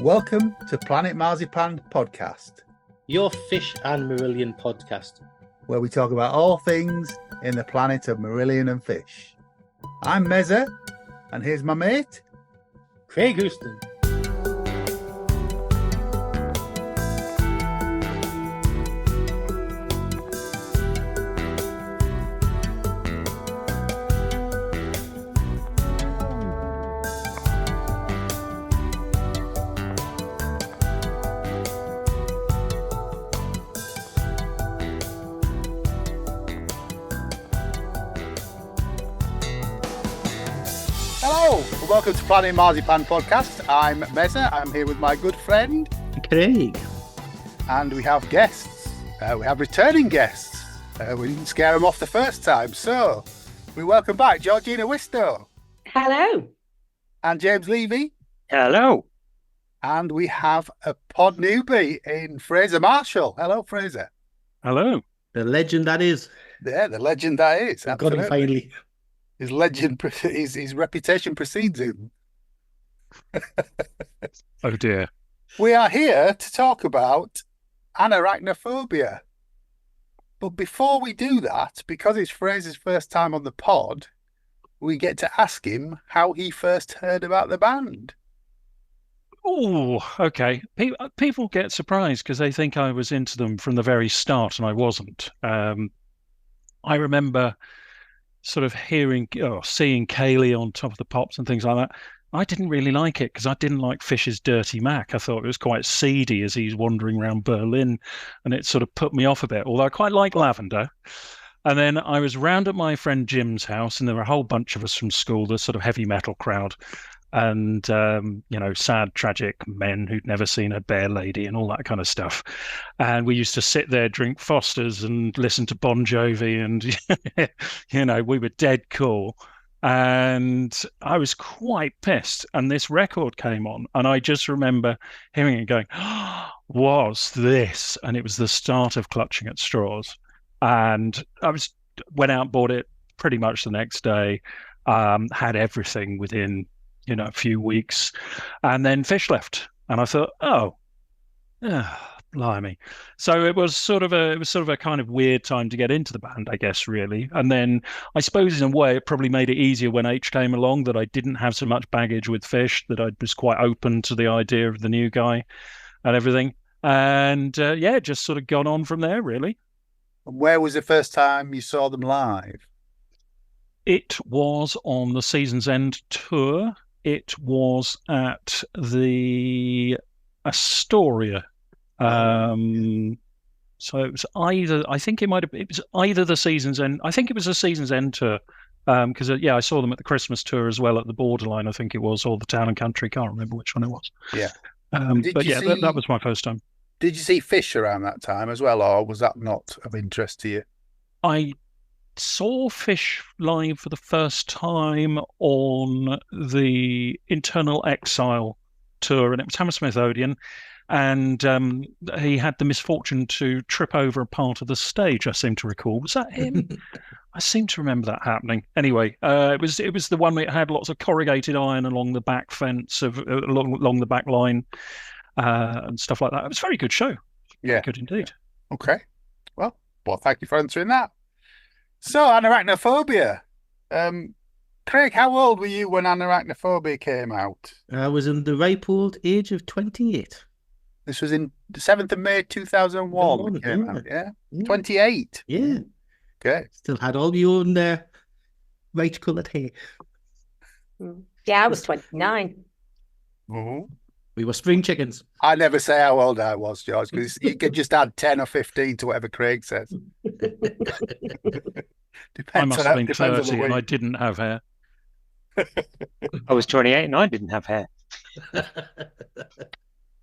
Welcome to Planet Marzipan Podcast, your fish and marillion podcast, where we talk about all things in the planet of marillion and fish. I'm Mezza, and here's my mate, Craig Houston. Welcome to Planet Marzipan Podcast. I'm Mezza. I'm here with my good friend Craig. And we have guests. We have returning guests. We didn't scare them off the first time. So we welcome back Georgina Wistow. Hello. And James Levey. Hello. And we have a pod newbie in Fraser Marshall. Hello, Fraser. Hello. The legend that is. Yeah, the legend that is. Got him finally. His legend, his reputation precedes him. Oh dear. We are here to talk about Anoraknophobia. But before we do that, because it's Fraser's first time on the pod, we get to ask him how he first heard about the band. Oh, okay. People get surprised because they think I was into them from the very start, and I wasn't. I remember sort of seeing Kaylee on Top of the Pops and things like that. I didn't really like it because I didn't like Fish's Dirty Mac. I thought it was quite seedy as he's wandering around Berlin, and it sort of put me off a bit, although I quite like Lavender. And then I was round at my friend Jim's house, and there were a whole bunch of us from school, the sort of heavy metal crowd, and sad, tragic men who'd never seen a bear lady and all that kind of stuff. And we used to sit there, drink Fosters, and listen to Bon Jovi, and we were dead cool. And I was quite pissed. And this record came on, and I just remember hearing it going, oh, "What's this?" And it was the start of Clutching at Straws. And I went out, bought it pretty much the next day, had everything within a few weeks, and then Fish left, and I thought, blimey. So it was sort of a kind of weird time to get into the band, I guess, really. And then I suppose in a way it probably made it easier when H came along, that I didn't have so much baggage with Fish, that I was quite open to the idea of the new guy and everything. And just sort of gone on from there, really. And where was the first time you saw them live? It was on the Season's End tour. It was at the Astoria. So it was either the Season's End. I think it was a Season's End tour. Because I saw them at the Christmas tour as well at the Borderline. I think it was, or the Town and Country. Can't remember which one it was. Yeah. That was my first time. Did you see Fish around that time as well, or was that not of interest to you? I saw Fish live for the first time on the Internal Exile tour, and it was Hammersmith Odeon, and he had the misfortune to trip over a part of the stage, I seem to recall. Was that him? I seem to remember that happening. Anyway, it was the one that had lots of corrugated iron along the back fence along the back line and stuff like that. It was a very good show. Yeah. Good indeed. Okay. Well, thank you for answering that. So, Anoraknophobia. Craig, how old were you when Anoraknophobia came out? I was in the ripe old age of 28. This was in the 7th of May 2001. Yeah? 28. Yeah. Okay. Still had all your own right coloured hair. Yeah, I was 29. Mm-hmm. We were spring chickens. I never say how old I was, George, because you could just add 10 or 15 to whatever Craig says. I must have been 30 and I didn't have hair. I was 28 and I didn't have hair.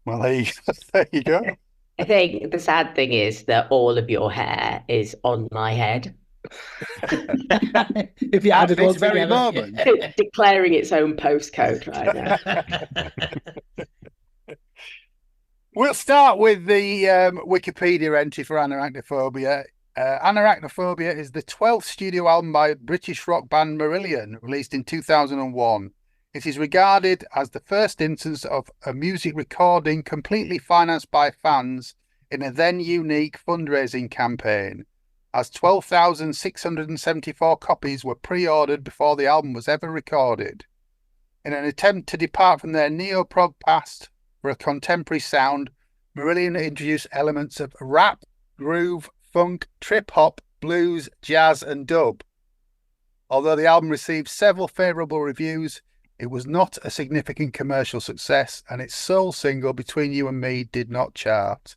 Well, there you go. I think the sad thing is that all of your hair is on my head. If you add it all very together. moment. It's declaring its own postcode right now. We'll start with the Wikipedia entry for Anoraknophobia. Anoraknophobia is the 12th studio album by British rock band Marillion, released in 2001. It is regarded as the first instance of a music recording completely financed by fans in a then unique fundraising campaign, as 12,674 copies were pre-ordered before the album was ever recorded. In an attempt to depart from their neo-prog past for a contemporary sound, Marillion introduced elements of rap, groove, funk, trip-hop, blues, jazz and dub. Although the album received several favourable reviews, it was not a significant commercial success, and its sole single, Between You and Me, did not chart.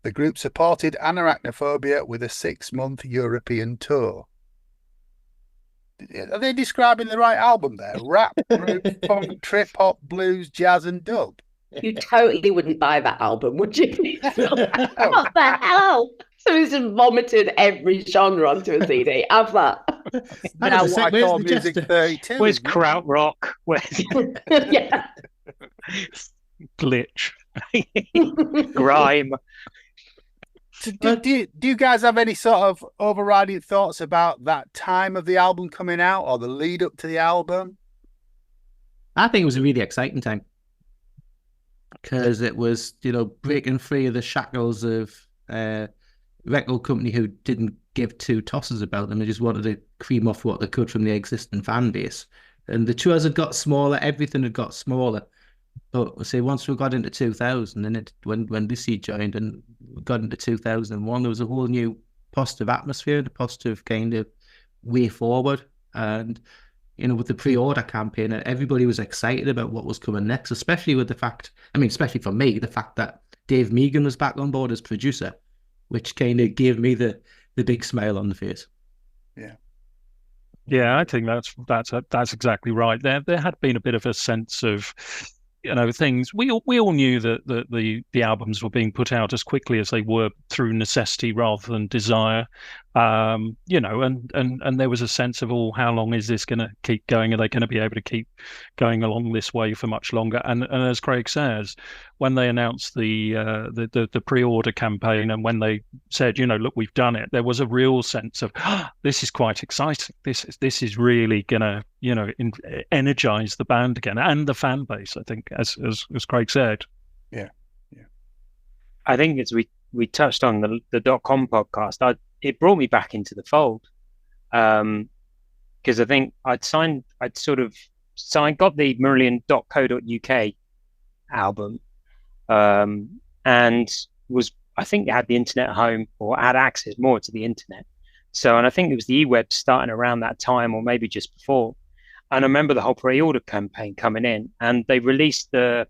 The group supported Anoraknophobia with a 6-month European tour. Are they describing the right album there? Rap, groove, funk, trip-hop, blues, jazz and dub. You totally wouldn't buy that album, would you? What the hell? So he's just vomited every genre onto a CD. Have that. Now was what I where's call the Music jester? 32. Where's isn't it? krautrock? Where's Yeah. Glitch. grime? So do you guys have any sort of overriding thoughts about that time of the album coming out or the lead up to the album? I think it was a really exciting time because it was, breaking free of the shackles of record company who didn't give two tosses about them. They just wanted to cream off what they could from the existing fan base. And the tours had got smaller, everything had got smaller. But say once we got into 2000, and when Lucy joined and got into 2001, there was a whole new positive atmosphere, the positive kind of way forward. And with the pre-order campaign, everybody was excited about what was coming next, especially with the fact, especially for me, the fact that Dave Meegan was back on board as producer, which kind of gave me the big smile on the face. Yeah, I think that's exactly right. There had been a bit of a sense of, things. We all knew that the albums were being put out as quickly as they were through necessity rather than desire. And there was a sense of, how long is this going to keep going? Are they going to be able to keep going along this way for much longer? And as Craig says, when they announced the pre-order campaign and when they said, look, we've done it, there was a real sense of, this is quite exciting. This is really going to, energize the band again and the fan base, I think, as Craig said. Yeah. I think as we touched on the .com podcast, it brought me back into the fold, because I think got the Marillion.co.uk album, and I think it had the internet at home or had access more to the internet. And I think it was the eWeb starting around that time or maybe just before. And I remember the whole pre-order campaign coming in, and they released the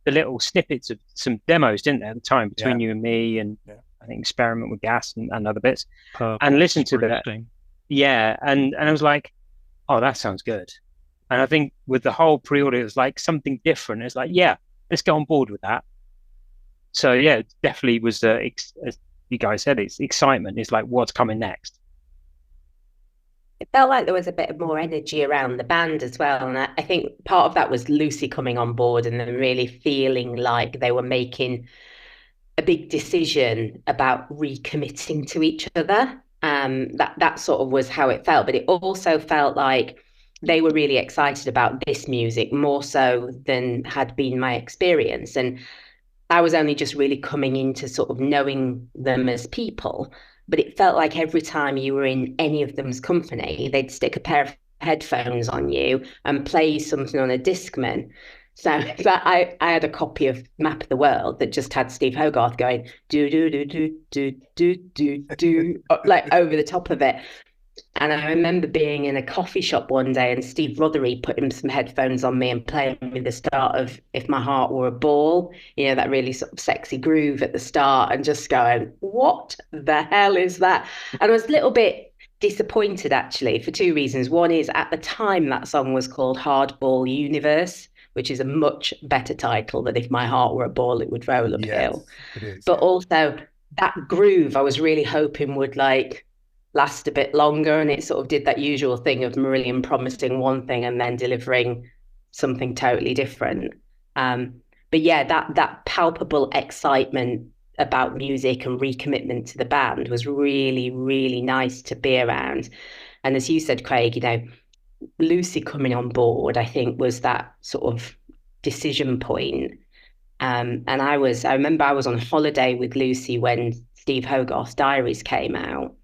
little snippets of some demos, didn't they, at the time, Between You and Me, and I think Experiment with Gas and other bits. And listen to that. Yeah, and I was like, oh, that sounds good. And I think with the whole pre-order, it was like something different. It's like, yeah, let's go on board with that. So yeah, it definitely was, as you guys said, it's excitement. It's like, what's coming next? It felt like there was a bit more energy around the band as well. And I think part of that was Lucy coming on board and then really feeling like they were making a big decision about recommitting to each other. That sort of was how it felt. But it also felt like they were really excited about this music more so than had been my experience. And I was only just really coming into sort of knowing them as people. But it felt like every time you were in any of them's company, they'd stick a pair of headphones on you and play something on a Discman. So I had a copy of Map of the World that just had Steve Hogarth going do do do do do do do do like over the top of it. And I remember being in a coffee shop one day and Steve Rothery putting some headphones on me and playing me the start of If My Heart Were a Ball, that really sort of sexy groove at the start, and just going, what the hell is that? And I was a little bit disappointed, actually, for two reasons. One is at the time that song was called Hardball Universe, which is a much better title than If My Heart Were a Ball, It Would Roll Uphill. It is, but also that groove I was really hoping would last a bit longer, and it sort of did that usual thing of Marillion promising one thing and then delivering something totally different. But yeah, that palpable excitement about music and recommitment to the band was really, really nice to be around. And as you said, Craig, Lucy coming on board, I think, was that sort of decision point. And I remember I was on holiday with Lucy when Steve Hogarth's diaries came out.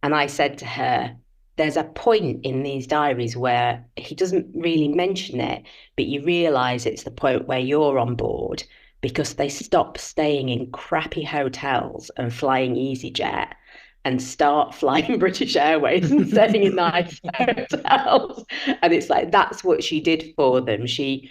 And I said to her, there's a point in these diaries where he doesn't really mention it, but you realize it's the point where you're on board because they stop staying in crappy hotels and flying EasyJet and start flying British Airways and staying in nice hotels. And it's like that's what she did for them. She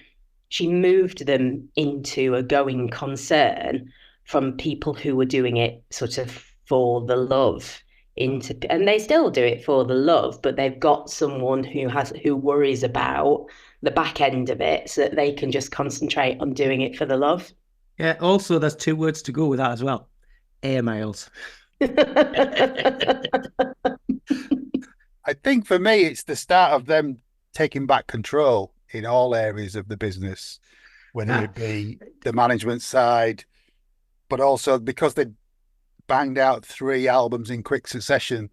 moved them into a going concern from people who were doing it sort of for the love into, and they still do it for the love, but they've got someone who worries about the back end of it so that they can just concentrate on doing it for the love. Yeah, also there's 2 words to go with that as well. Air miles. I think for me, it's the start of them taking back control in all areas of the business, whether it be the management side, but also because they banged out 3 albums in quick succession,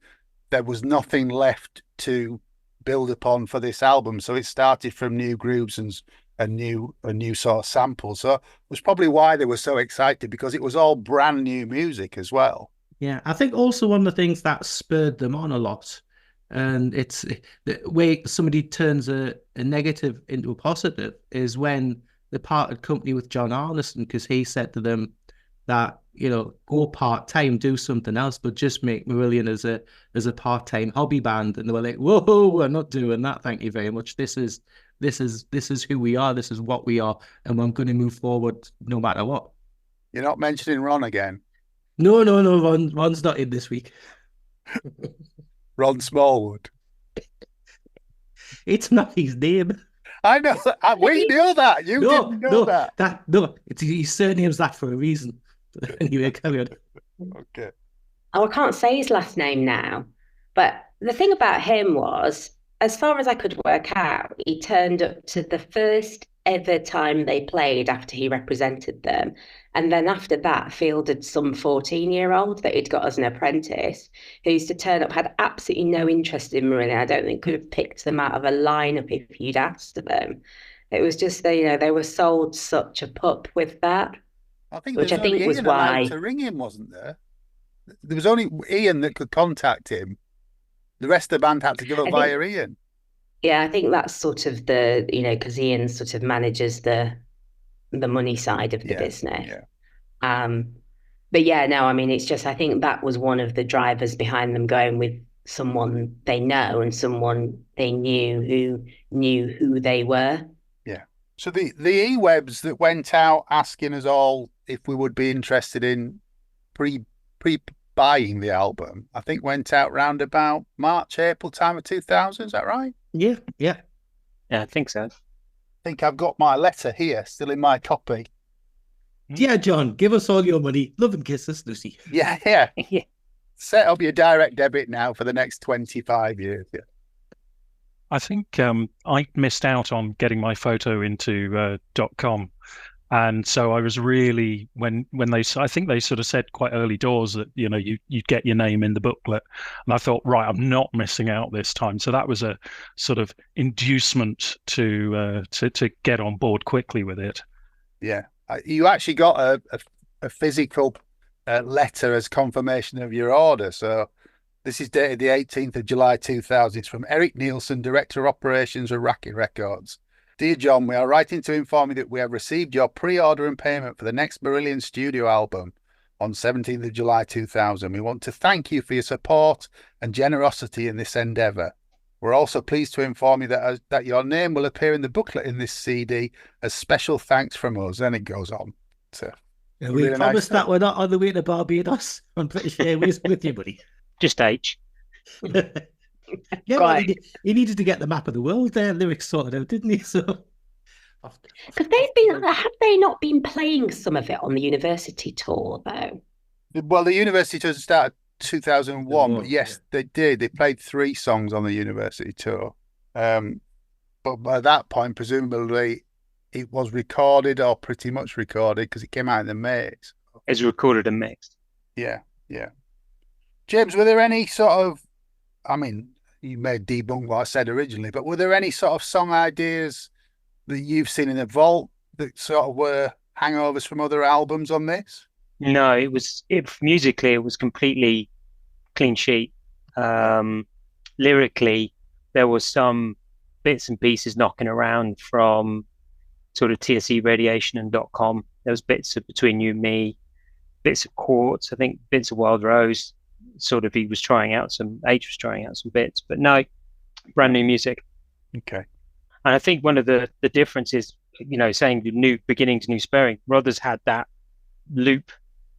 there was nothing left to build upon for this album. So it started from new grooves and a new sort of sample. So it was probably why they were so excited, because it was all brand new music as well. Yeah, I think also one of the things that spurred them on a lot, and it's the way somebody turns a negative into a positive, is when they parted company with John Arneson, because he said to them that, go part-time, do something else, but just make Marillion as a part-time hobby band. And they were like, whoa, we're not doing that, thank you very much. This is who we are, this is what we are, and I'm going to move forward no matter what. You're not mentioning Ron again? No, Ron's not in this week. Ron Smallwood. It's not his name. I know. We know that. You didn't know that. No, his surname's that for a reason. Anyway, carry on. Okay. Oh, I can't say his last name now, but the thing about him was, as far as I could work out, he turned up to the first ever time they played after he represented them. And then after that, fielded some 14-year-old that he'd got as an apprentice who used to turn up, had absolutely no interest in Marillion. I don't think could have picked them out of a lineup if you'd asked them. It was just, they were sold such a pup with that. I think which I think was Ian why allowed to ring him, wasn't there? There was only Ian that could contact him. The rest of the band had to go via Ian. Yeah, I think that's sort of the, because Ian sort of manages the money side of the business. Yeah. But yeah, no, I mean, it's just, I think that was one of the drivers behind them going with someone they know and someone they knew who they were. Yeah. So the e-webs that went out asking us all if we would be interested in pre-buying the album, I think went out round about March, April time of 2000. Is that right? Yeah. Yeah, I think so. I think I've got my letter here, still in my copy. Yeah, John, give us all your money. Love and kisses, Lucy. Yeah. Yeah. Set up your direct debit now for the next 25 years. Yeah. I think I missed out on getting my photo into .com. And so I was really, when I think they sort of said quite early doors that, you'd get your name in the booklet. And I thought, right, I'm not missing out this time. So that was a sort of inducement to get on board quickly with it. Yeah. You actually got a physical letter as confirmation of your order. So this is dated the 18th of July 2000. It's from Eric Nielsen, Director of Operations of Racket Records. Dear John, we are writing to inform you that we have received your pre-order and payment for the next Marillion studio album on 17th of July 2000. We want to thank you for your support and generosity in this endeavour. We're also pleased to inform you that your name will appear in the booklet in this CD as special thanks from us. And it goes on. So, we really promise that we're not on the way to Barbados on British Airways with you, buddy. Just H. Yeah, well, he needed to get the map of the world there. Lyrics sorted out, didn't he? So, because have they not been playing some of it on the university tour though? Well, the university tour started 2001, but yes, they did. They played 3 songs on the university tour. But by that point, presumably, it was recorded or pretty much recorded because it came out in the mix. It's recorded and mixed. Yeah. James, were there any sort of, I mean, you may debunk what I said originally, but were there any sort of song ideas that you've seen in the vault that sort of were hangovers from other albums on this? No, musically it was completely clean sheet. Lyrically, there was some bits and pieces knocking around from sort of TSE Radiation and .com. There was bits of Between You and Me, bits of Quartz, I think bits of Wild Rose. Sort of H was trying out some bits, but no, brand new music. Okay. And I think one of the differences, saying the new beginnings, new spurring, Rothers had that loop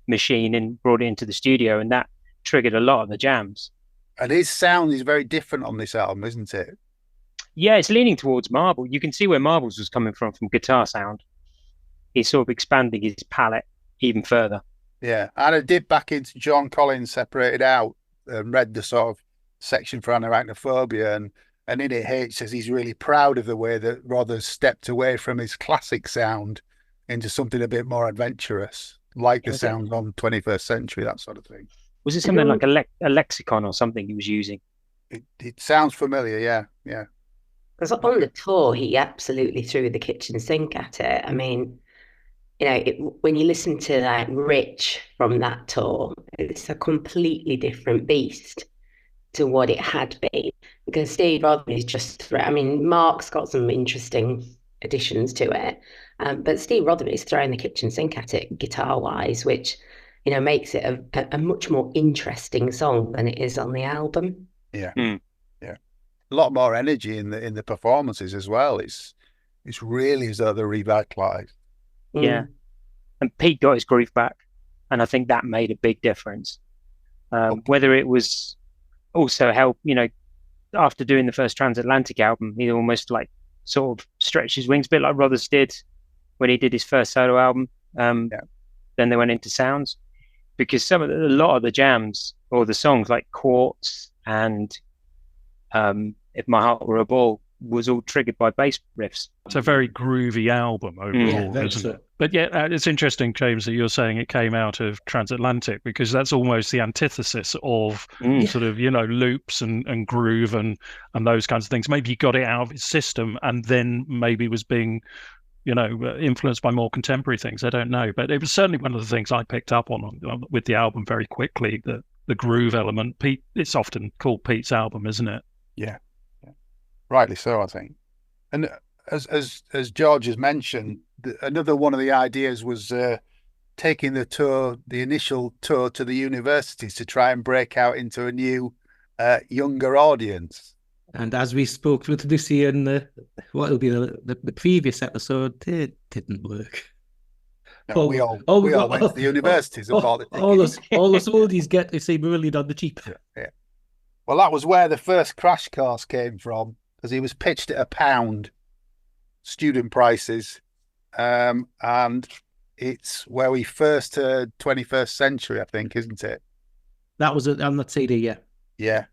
machine and brought it into the studio, and that triggered a lot of the jams. And his sound is very different on this album, isn't it? Yeah, it's leaning towards Marble. You can see where Marbles was coming from guitar sound. He's sort of expanding his palette even further. Yeah, and I did back into John Collins Separated Out and read the sort of section for Anoraknophobia, and in it, H says he's really proud of the way that Rothers stepped away from his classic sound into something a bit more adventurous, like the sound on 21st Century, that sort of thing. Was it something like a lexicon or something he was using? It sounds familiar, yeah. Because on the tour, he absolutely threw the kitchen sink at it. I mean, when you listen to like Rich from that tour, it's a completely different beast to what it had been. Because Steve Rodman is just, I mean, Mark's got some interesting additions to it, but Steve Rodman is throwing the kitchen sink at it guitar-wise, which, makes it a much more interesting song than it is on the album. Yeah, yeah. A lot more energy in the performances as well. It's really as though they're revitalized. Yeah, and Pete got his groove back, and I think that made a big difference. Whether it was also help, after doing the first Transatlantic album, he almost like sort of stretched his wings a bit like Rothers did when he did his first solo album. Then they went into sounds, because a lot of the jams or the songs like Quartz and If My Heart Were a Ball was all triggered by bass riffs. It's a very groovy album overall, isn't it? But yeah, it's interesting, James, that you're saying it came out of Transatlantic, because that's almost the antithesis of sort of, loops and groove and those kinds of things. Maybe he got it out of his system and then maybe was being, influenced by more contemporary things. I don't know. But it was certainly one of the things I picked up on with the album very quickly, the groove element. Pete, it's often called Pete's album, isn't it? Yeah. Rightly so, I think. And as George has mentioned, another one of the ideas was taking the initial tour to the universities to try and break out into a new, younger audience. And as we spoke with Lucy in what will be the previous episode, it didn't work. No, we all went to the universities and bought the tickets. All us oldies get to see Marillion on the cheap. Yeah. Well, that was where the first crash course came from, because he was pitched at £1 student prices, and it's where we first heard 21st Century, I think, isn't it? That was on that CD, yeah. Yeah.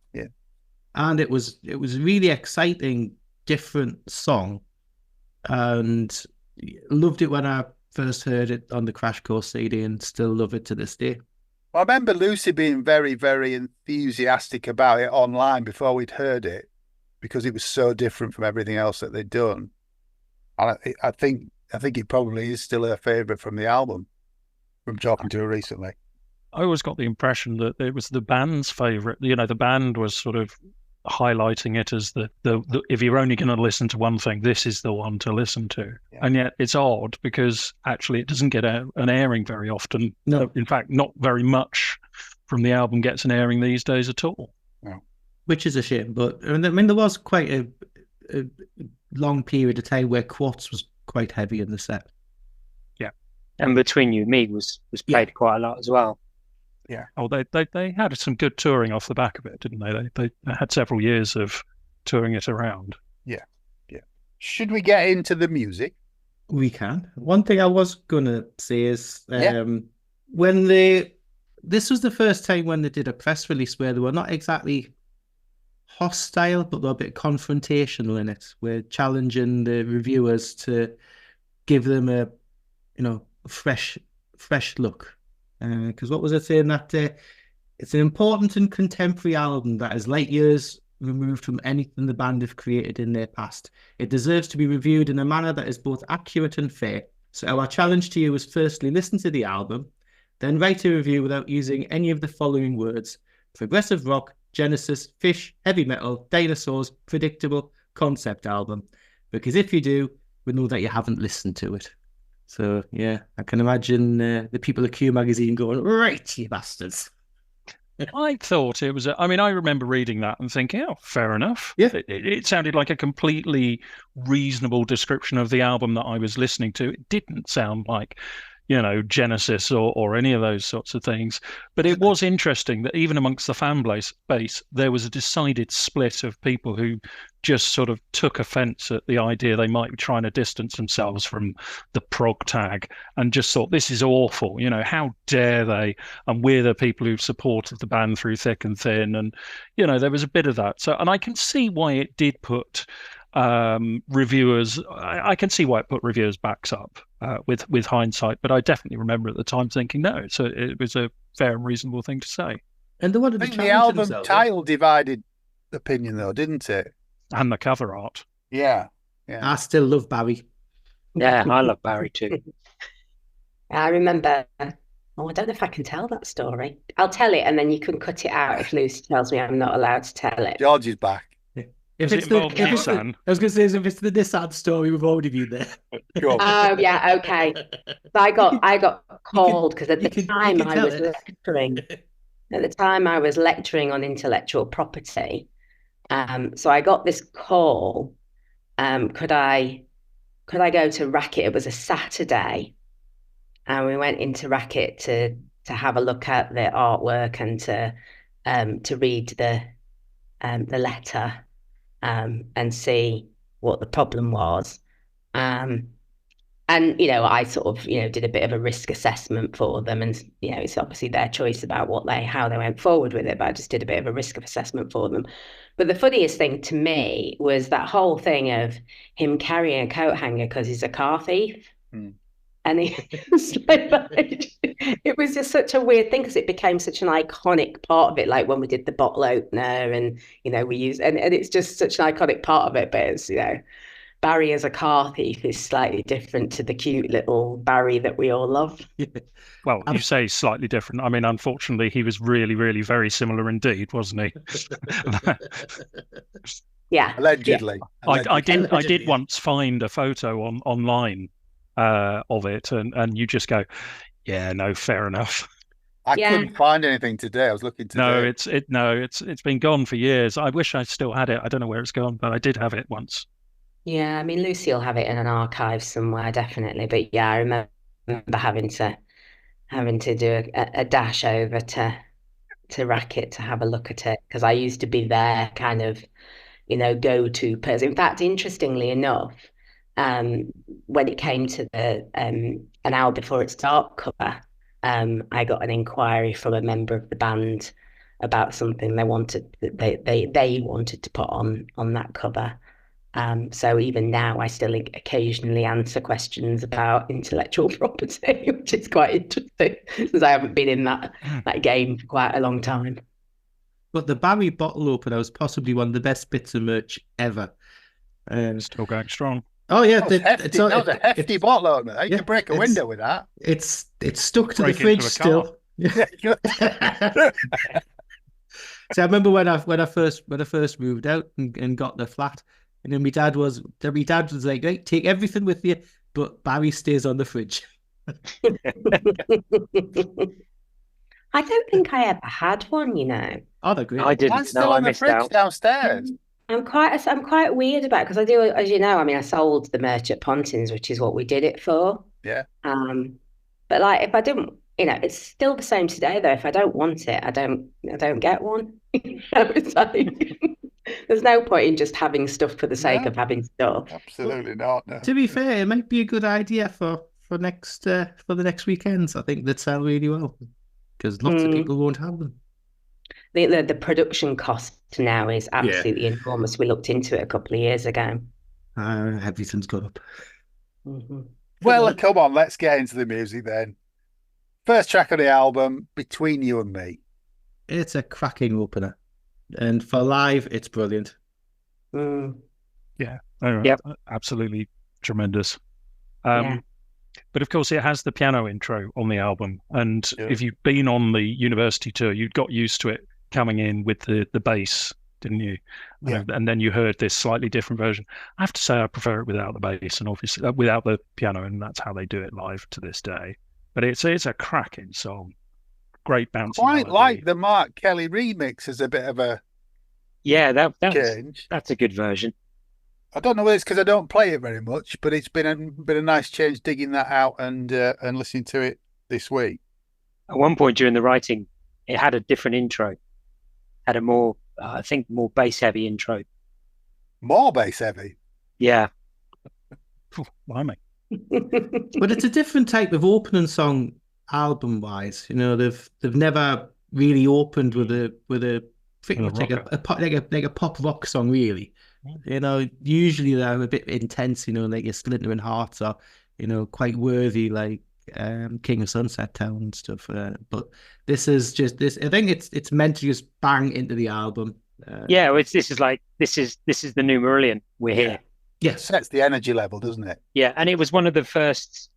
And it was a really exciting, different song, and loved it when I first heard it on the Crash Course CD, and still love it to this day. I remember Lucy being very, very enthusiastic about it online before we'd heard it, because it was so different from everything else that they'd done. And I think it probably is still her favourite from the album, from talking to her recently. I always got the impression that it was the band's favourite. The band was sort of highlighting it as the if you're only going to listen to one thing, this is the one to listen to. Yeah. And yet it's odd, because actually it doesn't get an airing very often. No. In fact, not very much from the album gets an airing these days at all. No. Which is a shame. But I mean, there was quite a long period of time where Quartz was quite heavy in the set. Yeah. And Between You and Me was played quite a lot as well. Yeah. Oh, they had some good touring off the back of it, didn't they? They had several years of touring it around. Yeah. Should we get into the music? We can. One thing I was gonna say is when this was the first time when they did a press release where they were not exactly hostile, but they were a bit confrontational in it. We're challenging the reviewers to give them a fresh look. Because what was I saying that it's an important and contemporary album that is light years removed from anything the band have created in their past. It deserves to be reviewed in a manner that is both accurate and fair. So our challenge to you is firstly, listen to the album, then write a review without using any of the following words: progressive rock, Genesis, Fish, heavy metal, dinosaurs, predictable, concept album. Because if you do, we know that you haven't listened to it. So, yeah, I can imagine the people at Q Magazine going, right, you bastards. I thought it was. I mean, I remember reading that and thinking, "Oh, fair enough." Yeah. It sounded like a completely reasonable description of the album that I was listening to. It didn't sound like, Genesis or any of those sorts of things. But it was interesting that even amongst the fan base, there was a decided split of people who just sort of took offence at the idea they might be trying to distance themselves from the prog tag and just thought, this is awful. How dare they? And we're the people who've supported the band through thick and thin. And, there was a bit of that. So, and I can see why it did put reviewers. I can see why it put reviewers' backs up with hindsight, but I definitely remember at the time thinking, no, it was a fair and reasonable thing to say. And they wanted I to think the challenge album themselves. title divided opinion, though, didn't it? And the cover art. Yeah. I still love Barry. Yeah, I love Barry too. I remember. Oh, I don't know if I can tell that story. I'll tell it, and then you can cut it out if Lucy tells me I'm not allowed to tell it. George is back. If it's Nissan? I was going to say, if it's the Nissan story, we've already been there. Oh yeah, okay. So I got called because at the time I was lecturing. At the time I was lecturing on intellectual property. So I got this call. Could I go to Racket? It was a Saturday, and we went into Racket to have a look at the artwork and to read the letter and see what the problem was. And I sort of did a bit of a risk assessment for them, and it's obviously their choice about how they went forward with it, but I just did a bit of a risk assessment for them. But the funniest thing to me was that whole thing of him carrying a coat hanger because he's a car thief. And it was just such a weird thing because it became such an iconic part of it, like when we did the bottle opener and we used and it's just such an iconic part of it. But it's Barry as a car thief is slightly different to the cute little Barry that we all love. Well, you say slightly different. I mean, unfortunately, he was really, really very similar indeed, wasn't he? Yeah, allegedly. Yeah. I did once find a photo online of it, and you just go, yeah, no, fair enough. I couldn't find anything today. I was looking today. It's been gone for years. I wish I still had it. I don't know where it's gone, but I did have it once. Yeah, I mean, Lucy will have it in an archive somewhere, definitely. But yeah, I remember having to do a dash over to Racket to have a look at it because I used to be their kind of go-to person. In fact, interestingly enough, when it came to the an hour before its dark cover, I got an inquiry from a member of the band about something they wanted to put on that cover. So even now, I still occasionally answer questions about intellectual property, which is quite interesting since I haven't been in that game for quite a long time. But the Barry bottle opener was possibly one of the best bits of merch ever. Still going strong. Oh yeah, that was a hefty bottle opener. You can break a window with that. It's stuck to the fridge still. So I remember when I first moved out and got the flat, and then my dad was like, right, take everything with you, but Barry stays on the fridge. I don't think I ever had one, Oh, they're great. I didn't. Mine's still on the fridge downstairs. I'm quite weird about it because I do, as you know, I mean, I sold the merch at Pontins, which is what we did it for. Yeah. But if I didn't, it's still the same today though. If I don't want it, I don't get one. It's like, there's no point in just having stuff for the sake of having stuff. Absolutely not. No. To be fair, it might be a good idea for the next weekends. I think they'd sell really well because lots of people won't have them. The production cost now is absolutely enormous. We looked into it a couple of years ago. Everything's gone up. Mm-hmm. Well, come on, let's get into the music then. First track of the album, Between You and Me. It's a cracking opener. And for live, it's brilliant. Yeah, Yep. absolutely tremendous. Yeah. But of course, it has the piano intro on the album, and Yeah. if you've been on the university tour, you'd got used to it coming in with the bass, didn't you? Yeah. And then you heard this slightly different version. I have to say, I prefer it without the bass, and obviously without the piano, and that's how they do it live to this day. But it's a cracking song, great bouncy Quite melody. like the Mark Kelly remix as a bit of a Yeah, change. that's a good version. I don't know whether it's because I don't play it very much, but it's been a nice change digging that out and listening to it this week. At one point during the writing, it had a different intro, had a more, I think, more bass heavy intro. More bass heavy. Yeah, Blimey. But it's a different type of opening song album wise. You know, they've never really opened with a pretty much like a pop rock song, really. You know, usually they're a bit intense, you know, like your Splintering Hearts or, you know, quite worthy, like King of Sunset Town and stuff. But this is just this. I think it's meant to just bang into the album. yeah. This is the new Marillion. We're here. Yes, Sets the energy level, doesn't it? Yeah, and it was one of the first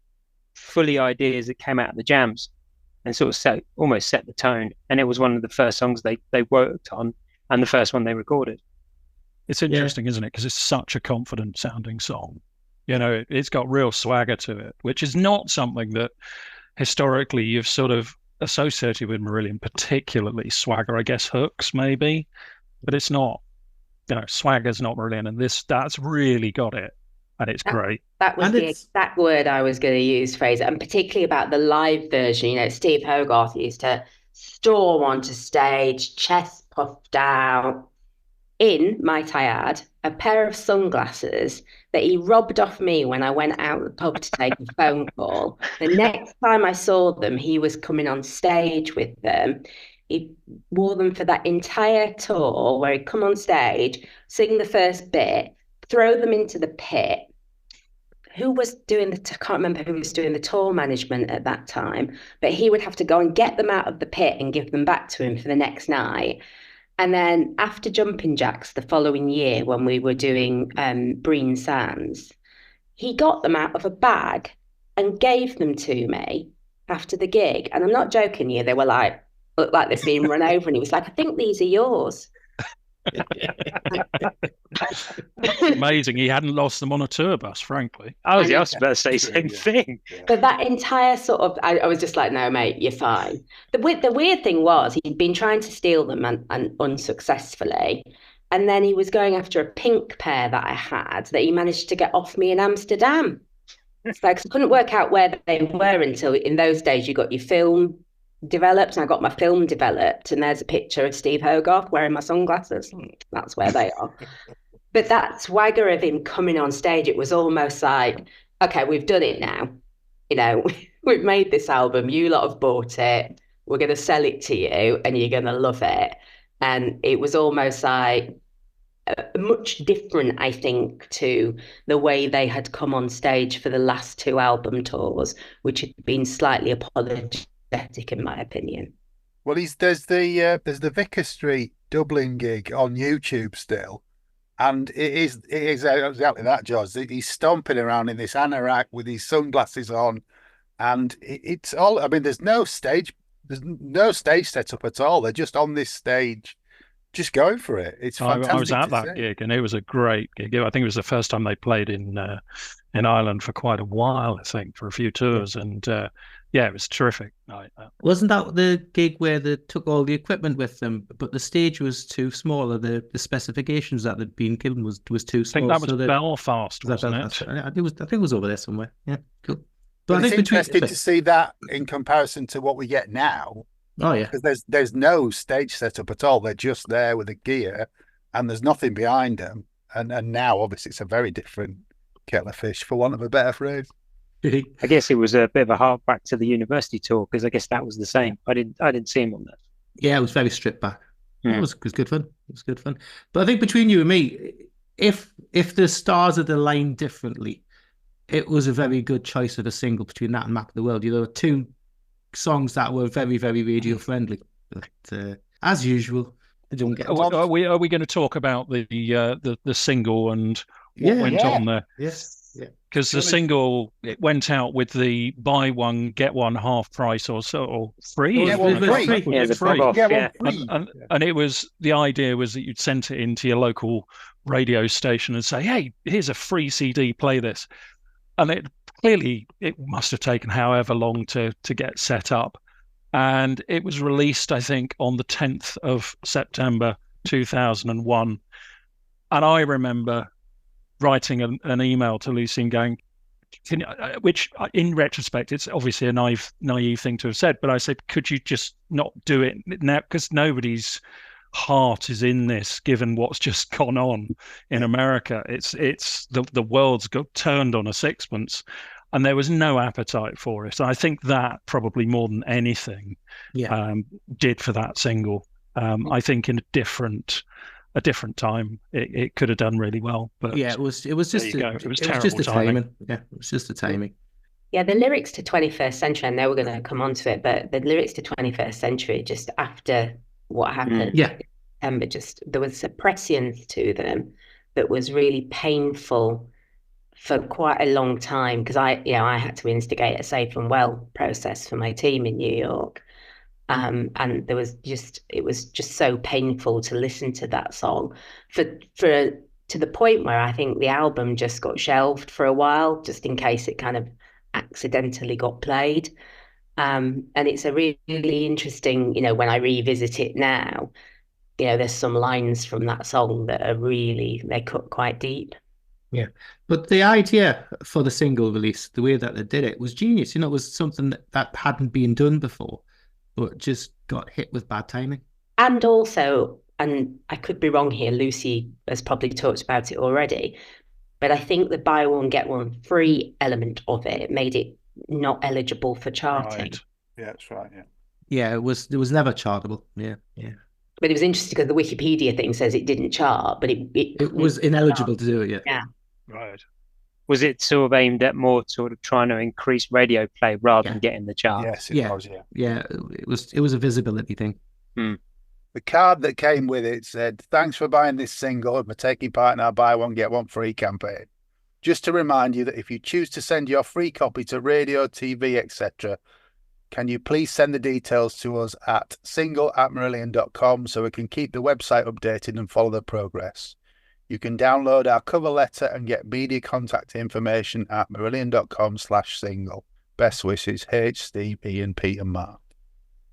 fully ideas that came out of the jams, and sort of almost set the tone. And it was one of the first songs they worked on, and the first one they recorded. It's interesting, isn't it? Because it's such a confident sounding song. You know, it's got real swagger to it, which is not something that historically you've sort of associated with Marillion, particularly swagger, I guess hooks maybe, but it's not. You know, swagger's not Marillion, and that's really got it, and it's great. That was the exact word I was going to use, Fraser, and particularly about the live version. You know, Steve Hogarth used to storm onto stage, chest puffed out, in, might I add, a pair of sunglasses that he robbed off me when I went out the pub to take a phone call. The next time I saw them, he was coming on stage with them. He wore them for that entire tour where he'd come on stage, sing the first bit, throw them into the pit. Who was doing I can't remember who was doing the tour management at that time, but he would have to go and get them out of the pit and give them back to him for the next night. And then after Jumping Jacks the following year, when we were doing Breen Sands, he got them out of a bag and gave them to me after the gig. And I'm not joking you, they were like, looked like they've been run over. And he was like, I think these are yours. Amazing. He hadn't lost them on a tour bus, frankly. I was about to say the same thing. But that entire sort of, I was just like, no, mate, you're fine. The weird thing was he'd been trying to steal them and unsuccessfully. And then he was going after a pink pair that I had that he managed to get off me in Amsterdam. So I couldn't work out where they were until in those days you got your film developed, and I got my film developed, and there's a picture of Steve Hogarth wearing my sunglasses. That's where they are. But that swagger of him coming on stage, it was almost like, okay, we've done it now. You know, we've made this album. You lot have bought it. We're going to sell it to you, and you're going to love it. And it was almost like much different, I think, to the way they had come on stage for the last two album tours, which had been slightly apologetic, in my opinion. Well, there's the Vicar Street Dublin gig on YouTube still, and it is exactly that, George. He's stomping around in this anorak with his sunglasses on, and it's all. I mean, there's no stage setup at all. They're just on this stage, just going for it. It's fantastic. I was at that gig, and it was a great gig. I think it was the first time they played in Ireland for quite a while. I think for a few tours, and yeah, it was terrific. Wasn't that the gig where they took all the equipment with them, but the stage was too small, or the specifications that had been given was too small? I think that was Belfast, wasn't it? I think it was over there somewhere. Yeah, cool. But I think it's interesting to see that in comparison to what we get now. Oh yeah, because there's no stage setup at all. They're just there with the gear, and there's nothing behind them. And now, obviously, it's a very different kettle of fish, for want of a better phrase. I guess it was a bit of a hark back to the university tour, because I guess that was the same. I didn't see him on that. Yeah, it was very stripped back. It was good fun. It was good fun. But I think between you and me, if the stars had aligned differently, it was a very good choice of a single between that and Map of the World. You know, two songs that were very, very radio friendly. But as usual, They don't get. Are we going to talk about the single and what went on there? Yes. Yeah. Because the single, it went out with the buy one get one half price or so, or free. Yeah, well, free. Yeah, the free. off, Yeah, well, yeah. free. And it was, the idea was that you'd sent it into your local radio station and say, hey, here's a free CD, play this. And it must have taken however long to get set up. And it was released, I think, on the 10th of September 2001. And I remember writing an email to Lucy and going, which in retrospect, it's obviously a naive thing to have said, but I said, could you just not do it now? Because nobody's heart is in this, given what's just gone on in America. It's the world's got turned on a sixpence, and there was no appetite for it. And I think that probably more than anything did for that single. I think in a different time, it could have done really well. But it was just it was just a timing. Yeah, it was just a timing. Yeah, the lyrics to 21st Century, I know we're going to come on to it, but the lyrics to 21st Century, just after what happened, there was a prescience to them that was really painful for quite a long time, because I had to instigate a safe and well process for my team in New York. And it was just so painful to listen to that song to the point where I think the album just got shelved for a while, just in case it kind of accidentally got played. And it's a really, really interesting, when I revisit it now, there's some lines from that song that are really, they cut quite deep. Yeah, but the idea for the single release, the way that they did it, was genius. It was something that hadn't been done before, but just got hit with bad timing. And also, and I could be wrong here, Lucy has probably talked about it already, but I think the buy one, get one free element of it made it not eligible for charting. Right. Yeah, that's right, yeah. Yeah, it was never chartable. Yeah. But it was interesting because the Wikipedia thing says it didn't chart, but it was ineligible to do it, yeah. Right. Was it sort of aimed at more sort of trying to increase radio play rather than getting the chart? Yes, it was, yeah. Yeah, it was a visibility thing. The card that came with it said, "Thanks for buying this single and for taking part in our buy one, get one free campaign. Just to remind you that if you choose to send your free copy to radio, TV, etc., can you please send the details to us at single@marillion.com so we can keep the website updated and follow the progress. You can download our cover letter and get media contact information at marillion.com/single. Best wishes, H, Steve, Ian, Pete and Mark."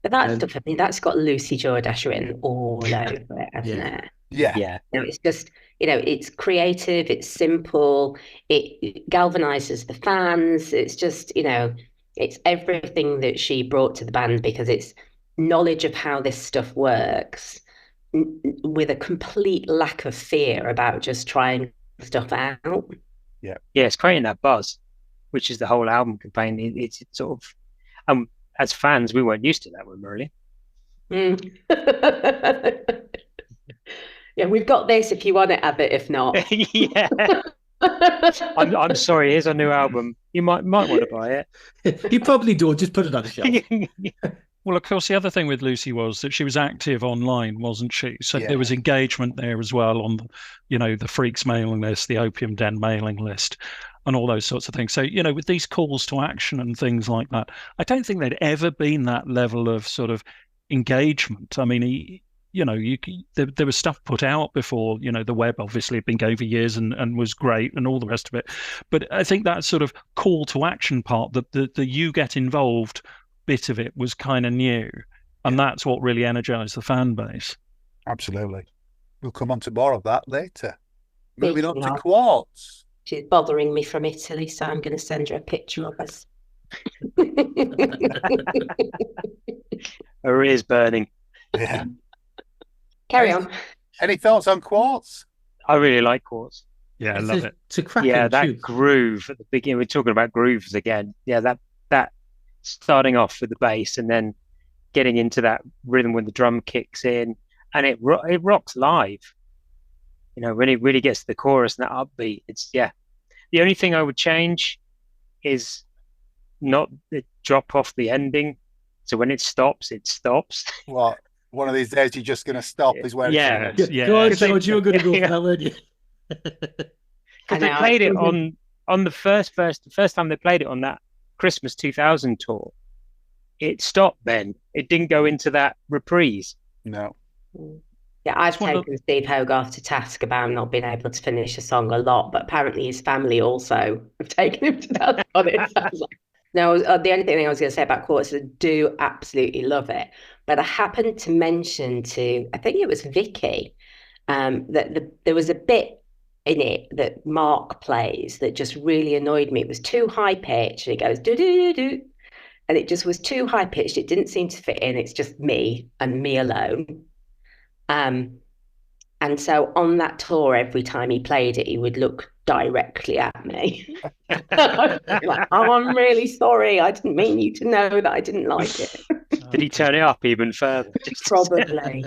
But that stuff, I mean, that's got Lucy Jordache written all over it, hasn't it? Yeah. It's just, it's creative, it's simple, it galvanizes the fans. It's just, it's everything that she brought to the band, because it's knowledge of how this stuff works with a complete lack of fear about just trying stuff out. Yeah, it's creating that buzz, which is the whole album campaign. It's sort of, as fans, we weren't used to that with Marillion. Yeah, we've got this if you want it, Abbott. If not, yeah. I'm sorry. Here's our new album. You might want to buy it. You probably do. Just put it on the shelf. Well, of course, the other thing with Lucy was that she was active online, wasn't she? So there was engagement there as well on, the Freaks mailing list, the Opium Den mailing list, and all those sorts of things. So, with these calls to action and things like that, I don't think there'd ever been that level of sort of engagement. I mean, there was stuff put out before, the web obviously had been going for years and was great and all the rest of it. But I think that sort of call to action part, the you get involved bit of it was kind of new. And that's what really energized the fan base. Absolutely. We'll come on to more of that later. Moving on to Quartz. She's bothering me from Italy, so I'm going to send her a picture of us. Her ears burning. Yeah. Carry on. Any thoughts on Quartz? I really like Quartz. Yeah, I love it. It's a cracking that groove at the beginning. We're talking about grooves again. Yeah, that starting off with the bass and then getting into that rhythm when the drum kicks in, and it rocks live. When it really gets to the chorus and that upbeat, it's The only thing I would change is not the drop off the ending. So when it stops, it stops. What? One of these days you're just going to stop is where Yeah. it's Go on, George, you're going to go Yeah. forward. Because they played it on the first time they played it on that Christmas 2000 tour. It stopped then. It didn't go into that reprise. No. Yeah, I've taken Steve Hogarth to task about not being able to finish a song a lot, but apparently his family also have taken him to task on it. No, the only thing I was going to say about Quartz is I do absolutely love it. But I happened to mention to, I think it was Vicky, that there was a bit in it that Mark plays that just really annoyed me. It was too high pitched. And it goes do do do do, and it just was too high pitched. It didn't seem to fit in. It's just me and me alone. And so on that tour, every time he played it, he would look directly at me. Like, oh, I'm really sorry. I didn't mean you to know that I didn't like it. Did he turn it up even further? Probably.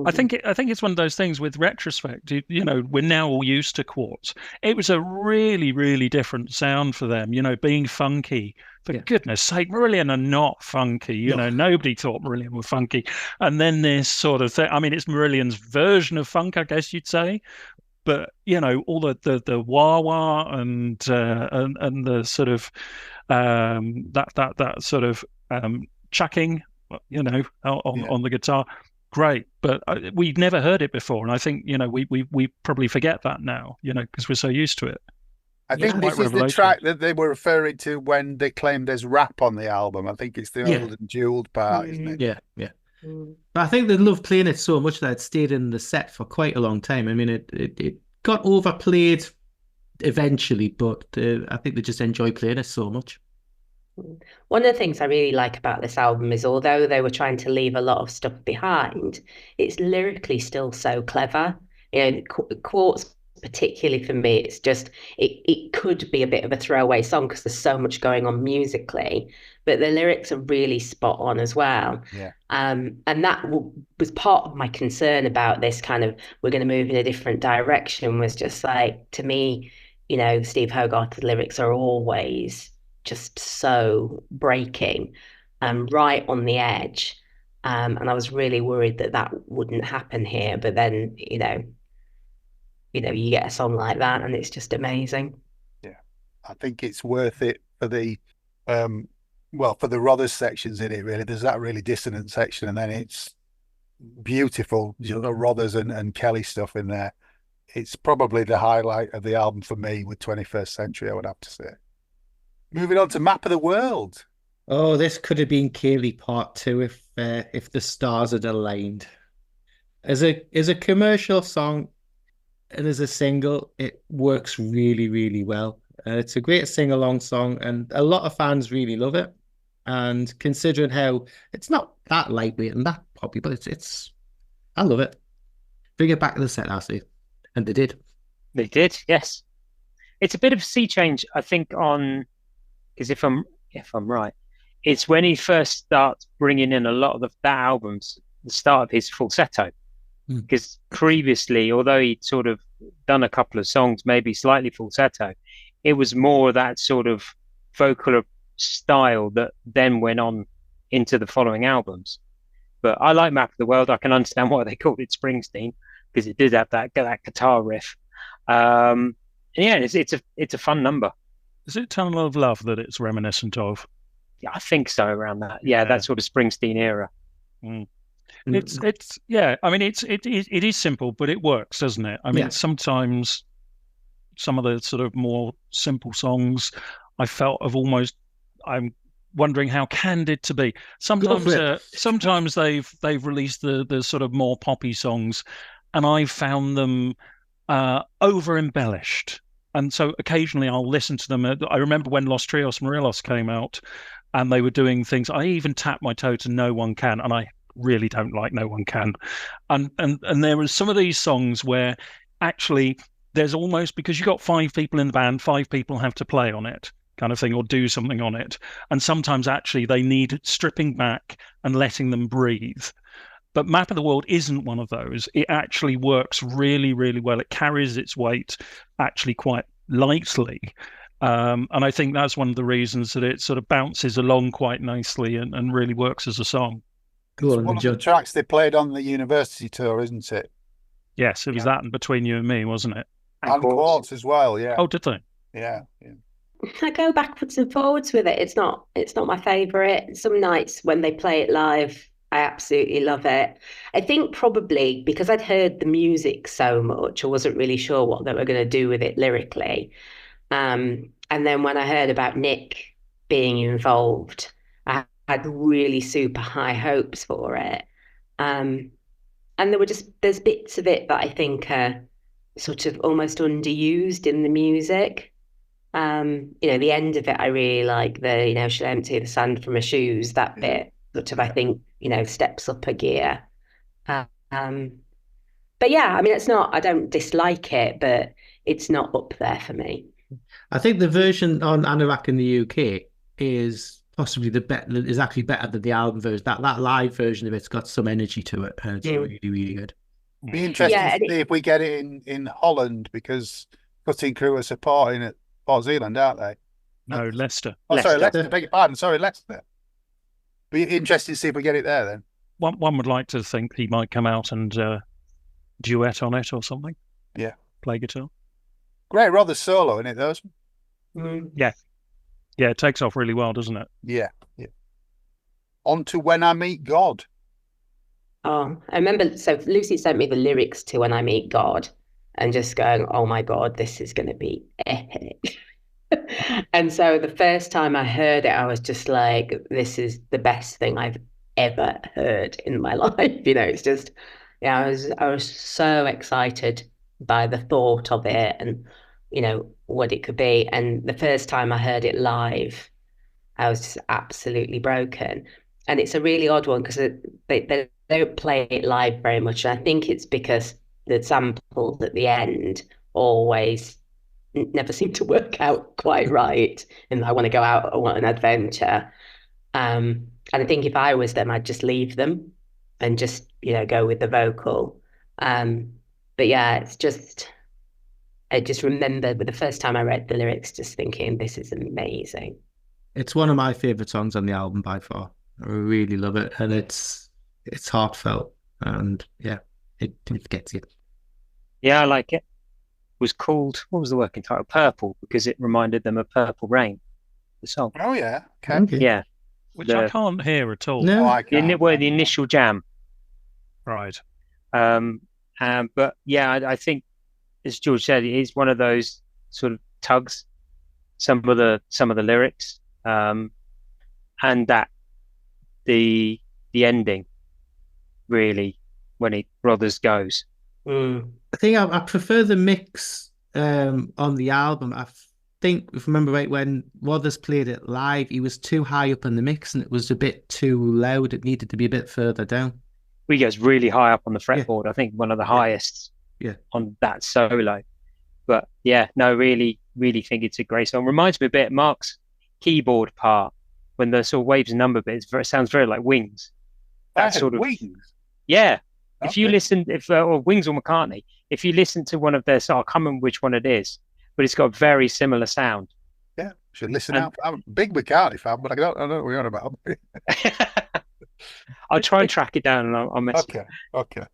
I think it's one of those things with retrospect. We're now all used to Quartz. It was a really, really different sound for them. Being funky. For goodness sake, Marillion are not funky. Nobody thought Marillion were funky. And then this sort of thing. I mean, it's Marillion's version of funk, I guess you'd say. But all the wah wah and the sort of that sort of chucking, on the guitar. Great, but we've never heard it before, and I think we probably forget that now, because we're so used to it. I think this is the track that they were referring to when they claimed there's rap on the album. I think it's the old and jeweled part, isn't it? Yeah. But I think they love playing it so much that it stayed in the set for quite a long time. I mean, it got overplayed eventually, but I think they just enjoy playing it so much. One of the things I really like about this album is although they were trying to leave a lot of stuff behind, it's lyrically still so clever. Quartz, particularly for me, it's just, it could be a bit of a throwaway song because there's so much going on musically, but the lyrics are really spot on as well. Yeah. And that was part of my concern about this kind of, we're going to move in a different direction, was just like, to me, Steve Hogarth's lyrics are always just so breaking and right on the edge. And I was really worried that wouldn't happen here. But then, you get a song like that and it's just amazing. Yeah. I think it's worth it for the, for the Rothers sections in it, really. There's that really dissonant section and then it's beautiful, Rothers and Kelly stuff in there. It's probably the highlight of the album for me with 21st Century, I would have to say. Moving on to Map of the World. Oh, this could have been Kaylee Part 2 if the stars had aligned. As a commercial song and as a single, it works really, really well. It's a great sing-along song, and a lot of fans really love it. And considering how it's not that lightweight and that poppy, but it's I love it. Bring it back to the set, I see. And they did. They did, yes. It's a bit of a sea change, I think, on. Because if I'm right, it's when he first starts bringing in a lot of that album's the start of his falsetto. Because previously, although he'd sort of done a couple of songs, maybe slightly falsetto, it was more that sort of vocal style that then went on into the following albums. But I like Map of the World. I can understand why they called it Springsteen, because it did have that guitar riff. It's a fun number. Is it Tunnel of Love that it's reminiscent of? Yeah, I think so, around that. Yeah, that sort of Springsteen era. It's I mean, it is simple, but it works, doesn't it? I mean, sometimes some of the sort of more simple songs I felt I'm wondering how candid to be. Sometimes they've released the sort of more poppy songs, and I've found them over embellished. And so occasionally I'll listen to them. I remember when Los Trios Morelos came out and they were doing things. I even tapped my toe to No One Can, and I really don't like No One Can. And there were some of these songs where actually there's almost, because you've got 5 people in the band, 5 people have to play on it kind of thing or do something on it. And sometimes actually they need stripping back and letting them breathe. But Map of the World isn't one of those. It actually works really, really well. It carries its weight actually quite lightly. And I think that's one of the reasons that it sort of bounces along quite nicely and really works as a song. Go It's on, one the of the judge. tracks they played on the university tour, isn't it? Yes, it was that and Between You and Me, wasn't it? And Quartz as well, yeah. Oh, did they? Yeah. I go backwards and forwards with it. It's not my favorite. Some nights when they play it live, I absolutely love it. I think probably because I'd heard the music so much, I wasn't really sure what they were going to do with it lyrically. And then when I heard about Nick being involved, I had really super high hopes for it. Um, and there's bits of it that I think are sort of almost underused in the music. The end of it, I really like she'll empty the sand from her shoes. That bit sort of, I think, steps up a gear. Um, but yeah, I mean, I don't dislike it, but it's not up there for me. I think the version on Anorak in the UK is possibly is actually better than the album version. That live version of it's got some energy to it, and it's really, really good. Be interesting Yeah, to see if we get it in Holland, because Cutting Crew are supporting it. Port Zealand, aren't they? No, Leicester. Oh, sorry, Leicester. Leicester. Beg your pardon. Sorry, Leicester. Be interesting to see if we get it there then. One would like to think he might come out and duet on it or something. Yeah. Play guitar. Great, rather solo in it, though. Yeah. Yeah, it takes off really well, doesn't it? Yeah. On to When I Meet God. Oh, I remember. So Lucy sent me the lyrics to When I Meet God, and just going, "Oh my God, this is going to be epic." And so the first time I heard it, I was just like, "This is the best thing I've ever heard in my life." It's just, yeah, I was so excited by the thought of it, and what it could be. And the first time I heard it live, I was just absolutely broken. And it's a really odd one because they don't play it live very much. And I think it's because the samples at the end always never seem to work out quite right. And I want to go out, I want an adventure. And I think if I was them, I'd just leave them and just, go with the vocal. But yeah, I just remember the first time I read the lyrics, just thinking, this is amazing. It's one of my favorite songs on the album by far. I really love it, and it's heartfelt, and yeah, it gets you. Yeah, I like it. It was called, what was the working title? Purple, because it reminded them of Purple Rain, the song. Oh, yeah. Okay. Yeah. Which I can't hear at all. No. Oh, I can't. The initial jam. Right. But yeah, I think, as George said, it is one of those sort of tugs. Some of the lyrics, and that the ending, really, when it Brothers goes. I think I prefer the mix on the album. I think, if I remember right, when Rothers played it live, he was too high up in the mix and it was a bit too loud. It needed to be a bit further down. He goes really high up on the fretboard. I think one of the highest on that solo. But yeah, no, really, really think it's a great song. Reminds me a bit of Mark's keyboard part when the sort of waves and number bits. It sounds very like Wings. That sort of Wings. Yeah. If Okay. you listen, or Wings or McCartney, if you listen to one of their songs, I can't remember which one it is, but it's got a very similar sound. Yeah, should listen out. I'm a big McCartney fan, but I don't know what we're on about. I'll try and track it down and I'll message you. Okay.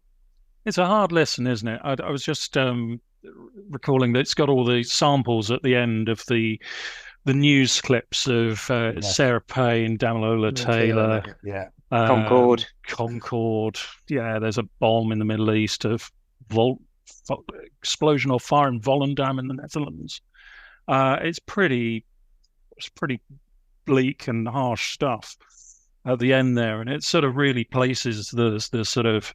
It's a hard listen, isn't it? I was just recalling that it's got all the samples at the end of the news clips of Sarah Payne, Damilola Taylor, Concord. Yeah, there's a bomb in the Middle East of explosion or fire in Volendam in the Netherlands. It's pretty bleak and harsh stuff at the end there, and it sort of really places the sort of,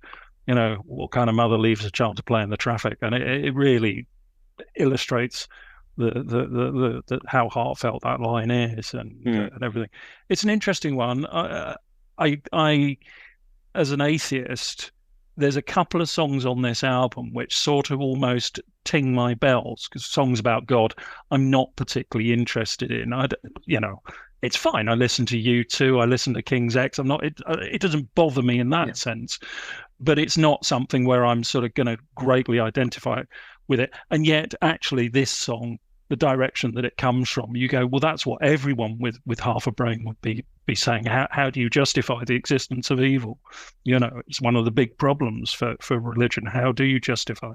what kind of mother leaves a child to play in the traffic, and it really illustrates the how heartfelt that line is and everything. It's an interesting one. I as an atheist, there's a couple of songs on this album which sort of almost ting my bells, because songs about God I'm not particularly interested in. It's fine. I listen to U2, I listen to King's X. It doesn't bother me in that sense, but it's not something where I'm sort of going to greatly identify with it. And yet, actually, this song, the direction that it comes from, you go, well, that's what everyone with half a brain would be be saying, how do you justify the existence of evil? It's one of the big problems for religion. How do you justify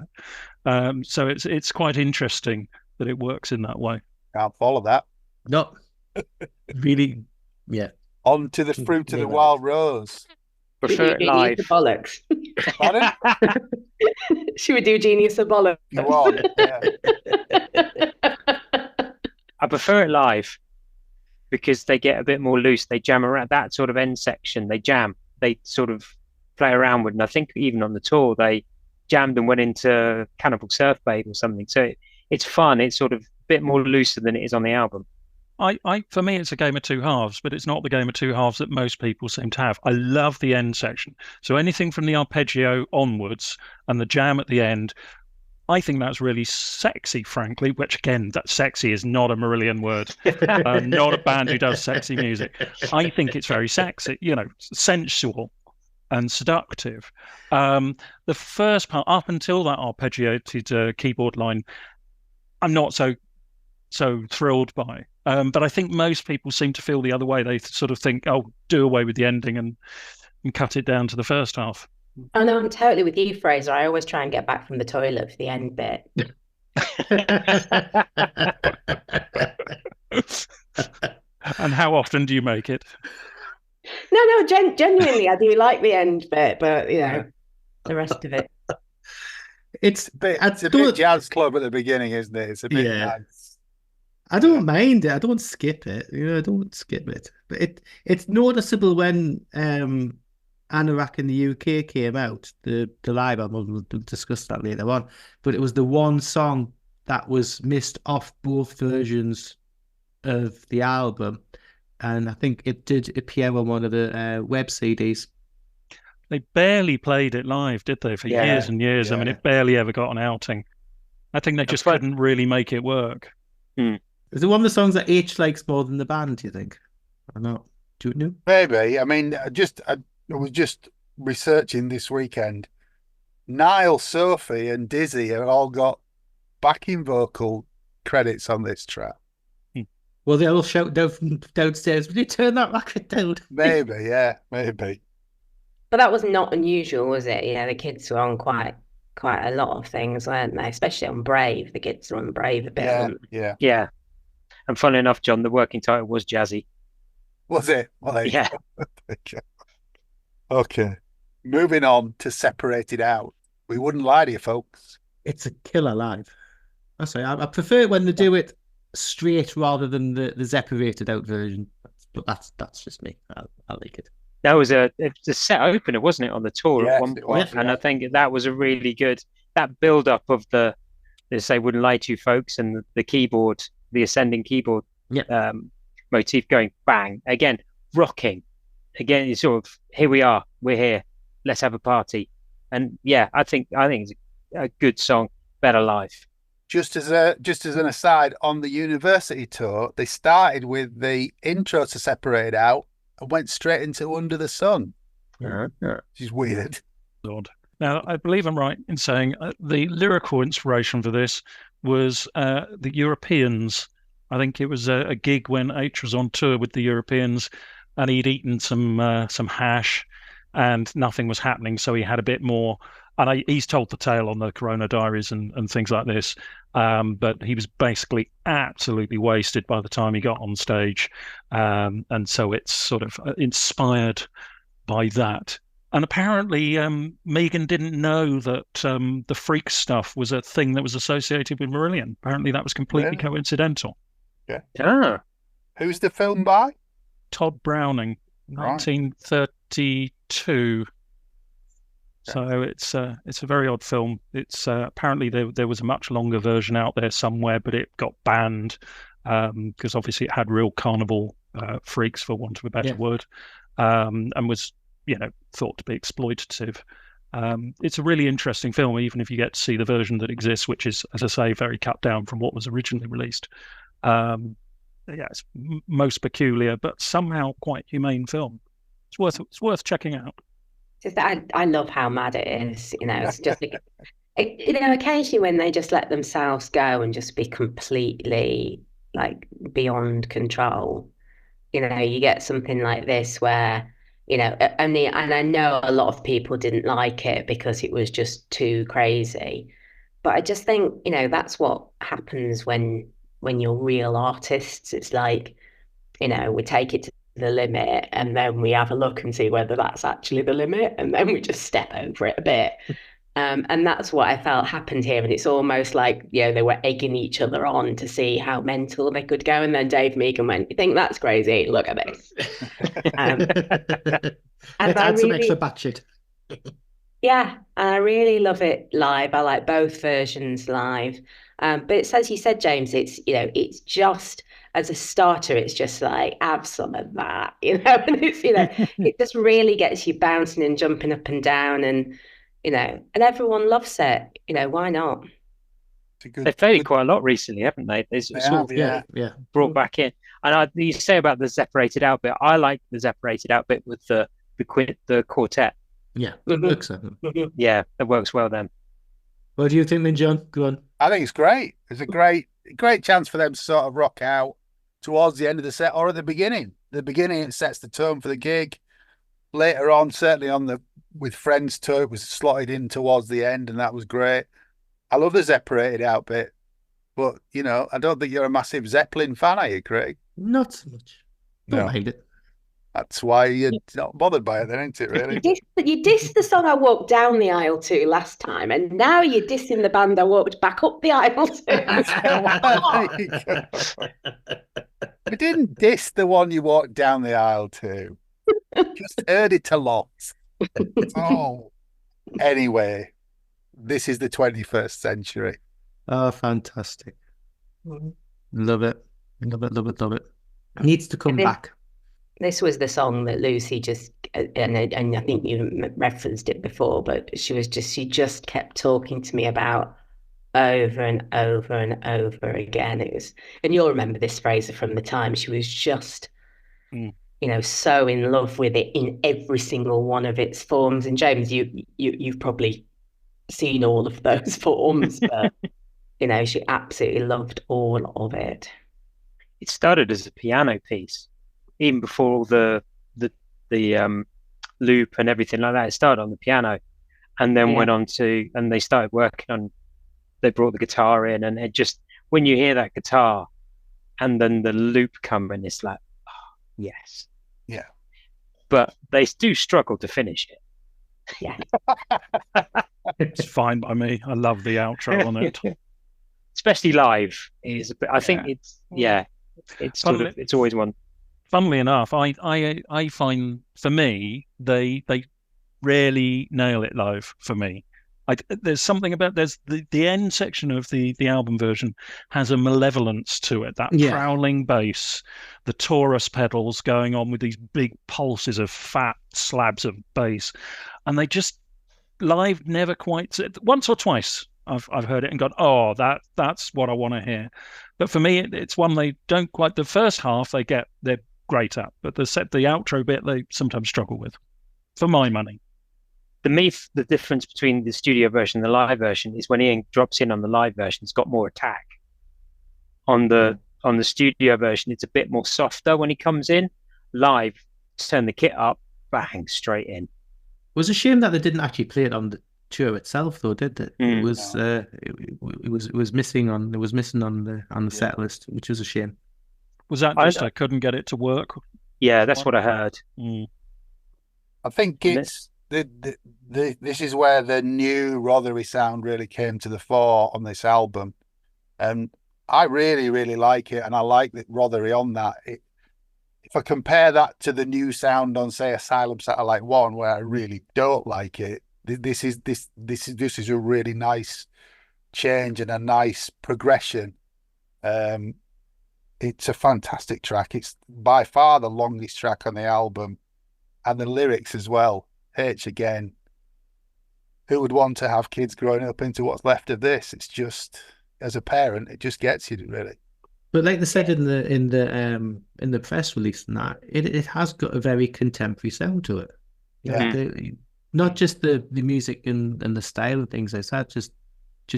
it? So it's quite interesting that it works in that way. Can't follow that. No, really, yeah. On to the fruit of the wild rose. Prefer it live. Genius of bollocks. Pardon? Should we do Genius of bollocks? Go on. Yeah. I prefer it live because they get a bit more loose. They jam around that sort of end section. They jam. They sort of play around with. And I think even on the tour, they jammed and went into Cannibal Surf Babe or something. So it's fun. It's sort of a bit more looser than it is on the album. For me, it's a game of two halves, but it's not the game of two halves that most people seem to have. I love the end section. So anything from the arpeggio onwards and the jam at the end, I think that's really sexy, frankly, which again, that sexy is not a Marillion word, not a band who does sexy music. I think it's very sexy, sensual and seductive. The first part, up until that arpeggiated keyboard line, I'm not so thrilled by. But I think most people seem to feel the other way. They sort of think, oh, do away with the ending and cut it down to the first half. Oh, no, I'm totally with you, Fraser. I always try and get back from the toilet for the end bit. And how often do you make it? No, genuinely, I do like the end bit, but, the rest of it. It's a bit jazz club at the beginning, isn't it? It's a bit nice. I don't mind it. I don't skip it. I don't skip it. But it's noticeable when Anorak in the UK came out, the live album. We'll discuss that later on. But it was the one song that was missed off both versions of the album, and I think it did appear on one of the web CDs. They barely played it live, did they? For years and years. Yeah. I mean, it barely ever got an outing. I think they just couldn't really make it work. Is it one of the songs that H likes more than the band, do you think? Or not? Do you know? Maybe. I mean, I was just researching this weekend. Niall, Sophie and Dizzy have all got backing vocal credits on this track. Well, they all shout down from downstairs, "Will you turn that record down?" Maybe, yeah, maybe. But that was not unusual, was it? The kids were on quite a lot of things, weren't they? Especially on Brave. The kids were on Brave a bit. Yeah. And funnily enough, John, the working title was Jazzy. Was it? Well, yeah. Okay. Moving on to Separated Out. We wouldn't lie to you, folks. It's a killer live. I prefer it when they do it straight rather than the separated out version. But that's just me. I like it. That was a set opener, wasn't it, on the tour at one point? Was, and I think that was a really good, that build up of the, let's say, wouldn't lie to you, folks, and the keyboard, the ascending keyboard motif going bang again, rocking again. It's sort of, here we are, we're here, let's have a party. And yeah, I think it's a good song, better live. Just as an aside, on the university tour, they started with the intro to Separated Out and went straight into Under the Sun. Which is weird. Lord. Now, I believe I'm right in saying the lyrical inspiration for this was the Europeans. I think it was a gig when H was on tour with the Europeans, and he'd eaten some hash, and nothing was happening, so he had a bit more. And he's told the tale on the Corona Diaries and things like this. But he was basically absolutely wasted by the time he got on stage. And so it's sort of inspired by that. And apparently Megan didn't know that the freak stuff was a thing that was associated with Marillion. Apparently that was completely coincidental. Yeah. Who's the film by? Todd Browning, 1932. So it's a very odd film. It's apparently there was a much longer version out there somewhere, but it got banned because obviously it had real carnival freaks, for want of a better word, and was thought to be exploitative. It's a really interesting film, even if you get to see the version that exists, which is, as I say, very cut down from what was originally released. It's most peculiar, but somehow quite humane film. It's worth checking out. Just I love how mad it is. It's just like, occasionally when they just let themselves go and just be completely like beyond control, you get something like this where, and I know a lot of people didn't like it because it was just too crazy. But I just think, that's what happens when you're real artists. It's like, we take it to the limit and then we have a look and see whether that's actually the limit, and then we just step over it a bit. And that's what I felt happened here. And it's almost like, they were egging each other on to see how mental they could go. And then Dave Meegan went, "You think that's crazy? Look at this." Um, and Let's I add some really, extra batshit. yeah, and I really love it live. I like both versions live. But it's, as you said, James, it's just, as a starter, it's just like, have some of that, and it's, it just really gets you bouncing and jumping up and down, and, and everyone loves it. Why not? It's a good, They've played it good. quite a lot recently, haven't they? They They sort have, of yeah. brought back in. And you say about the separated out bit. I like the separated out bit with the quartet. Yeah, it works. Yeah, it works well then. What do you think then, John? Go on. I think it's great. It's a great chance for them to sort of rock out towards the end of the set or at the beginning. The beginning, it sets the tone for the gig. Later on, certainly with Friends tour, it was slotted in towards the end, and that was great. I love the separated out bit, but I don't think you're a massive Zeppelin fan, are you, Craig? Not so much. Don't No. mind it. That's why you're not bothered by it, then, isn't it? Really? You dissed the song I walked down the aisle to last time, and now you're dissing the band I walked back up the aisle to. We didn't diss the one you walked down the aisle to. Just heard it a lot. Oh, anyway, this is the 21st century. Oh, fantastic. Love it. Love it, love it, love it. Needs to come back. This was the song that Lucy just, and I think you referenced it before, but she just kept talking to me about over and over and over again. It was, and you'll remember this, Fraser, from the time she was just, so in love with it in every single one of its forms. And James, you've probably seen all of those forms, but she absolutely loved all of it. It started as a piano piece, even before all the loop and everything like that. It started on the piano, and then went on to, and they started working on. They brought the guitar in, and it just, when you hear that guitar, and then the loop coming, it's like, oh, yes, yeah. But they do struggle to finish it. Yeah, it's fine by me. I love the outro on it, especially live. Is a bit. I think it's it's always one. Funnily enough, I find, for me, they rarely nail it live for me. There's something about the end section of the album version has a malevolence to it, that prowling bass, the Taurus pedals going on with these big pulses of fat slabs of bass, and they just live never quite. Once or twice I've heard it and gone, oh, that's what I want to hear. But for me, it's one they don't quite. The first half they're great at, but the outro bit they sometimes struggle with, for my money. The difference between the studio version and the live version is when Ian drops in on the live version, it's got more attack. On the studio version, it's a bit more softer when he comes in. Live, turn the kit up, bang, straight in. It was a shame that they didn't actually play it on the tour itself, though, did it? It was it was missing on the set list, which was a shame. Was that just I couldn't get it to work? Yeah, that's what I heard. I think it's this is where the new Rothery sound really came to the fore on this album, and I really, really like it, and I like that Rothery on that. If I compare that to the new sound on, say, Asylum Satellite 1, where I really don't like it, this is a really nice change and a nice progression. It's a fantastic track. It's by far the longest track on the album, and the lyrics as well. H again. Who would want to have kids growing up into what's left of this? It's just, as a parent, it just gets you, really. But like they said in the press release, and that it has got a very contemporary sound to it. Yeah. Not just the music and the style and things like that, just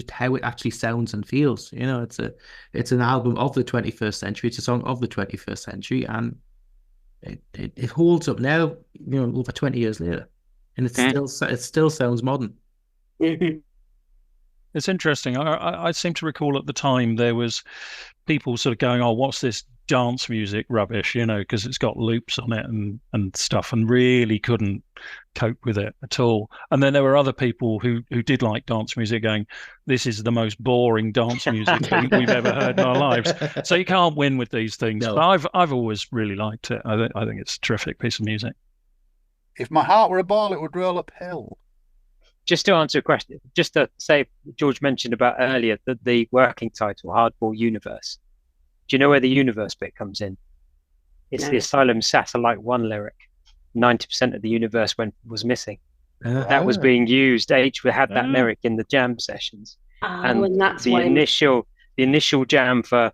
how it actually sounds and feels. It's an album of the 21st century. It's a song of the 21st century, and it holds up now, over 20 years later, and it still sounds modern. Mhm. It's interesting. I seem to recall at the time there was people sort of going, "Oh, what's this dance music rubbish?" Because it's got loops on it and stuff, and really couldn't cope with it at all. And then there were other people who did like dance music going, "This is the most boring dance music we've ever heard in our lives." So you can't win with these things. No. But I've always really liked it. I think it's a terrific piece of music. If my heart were a ball, it would roll uphill. Just to answer a question, just to say, George mentioned about earlier that the working title, Hardball Universe. Do you know where the universe bit comes in? It's the Asylum Satellite 1 lyric. 90% of the universe was missing. That was being used. H had that lyric in the jam sessions. And that's the initial jam for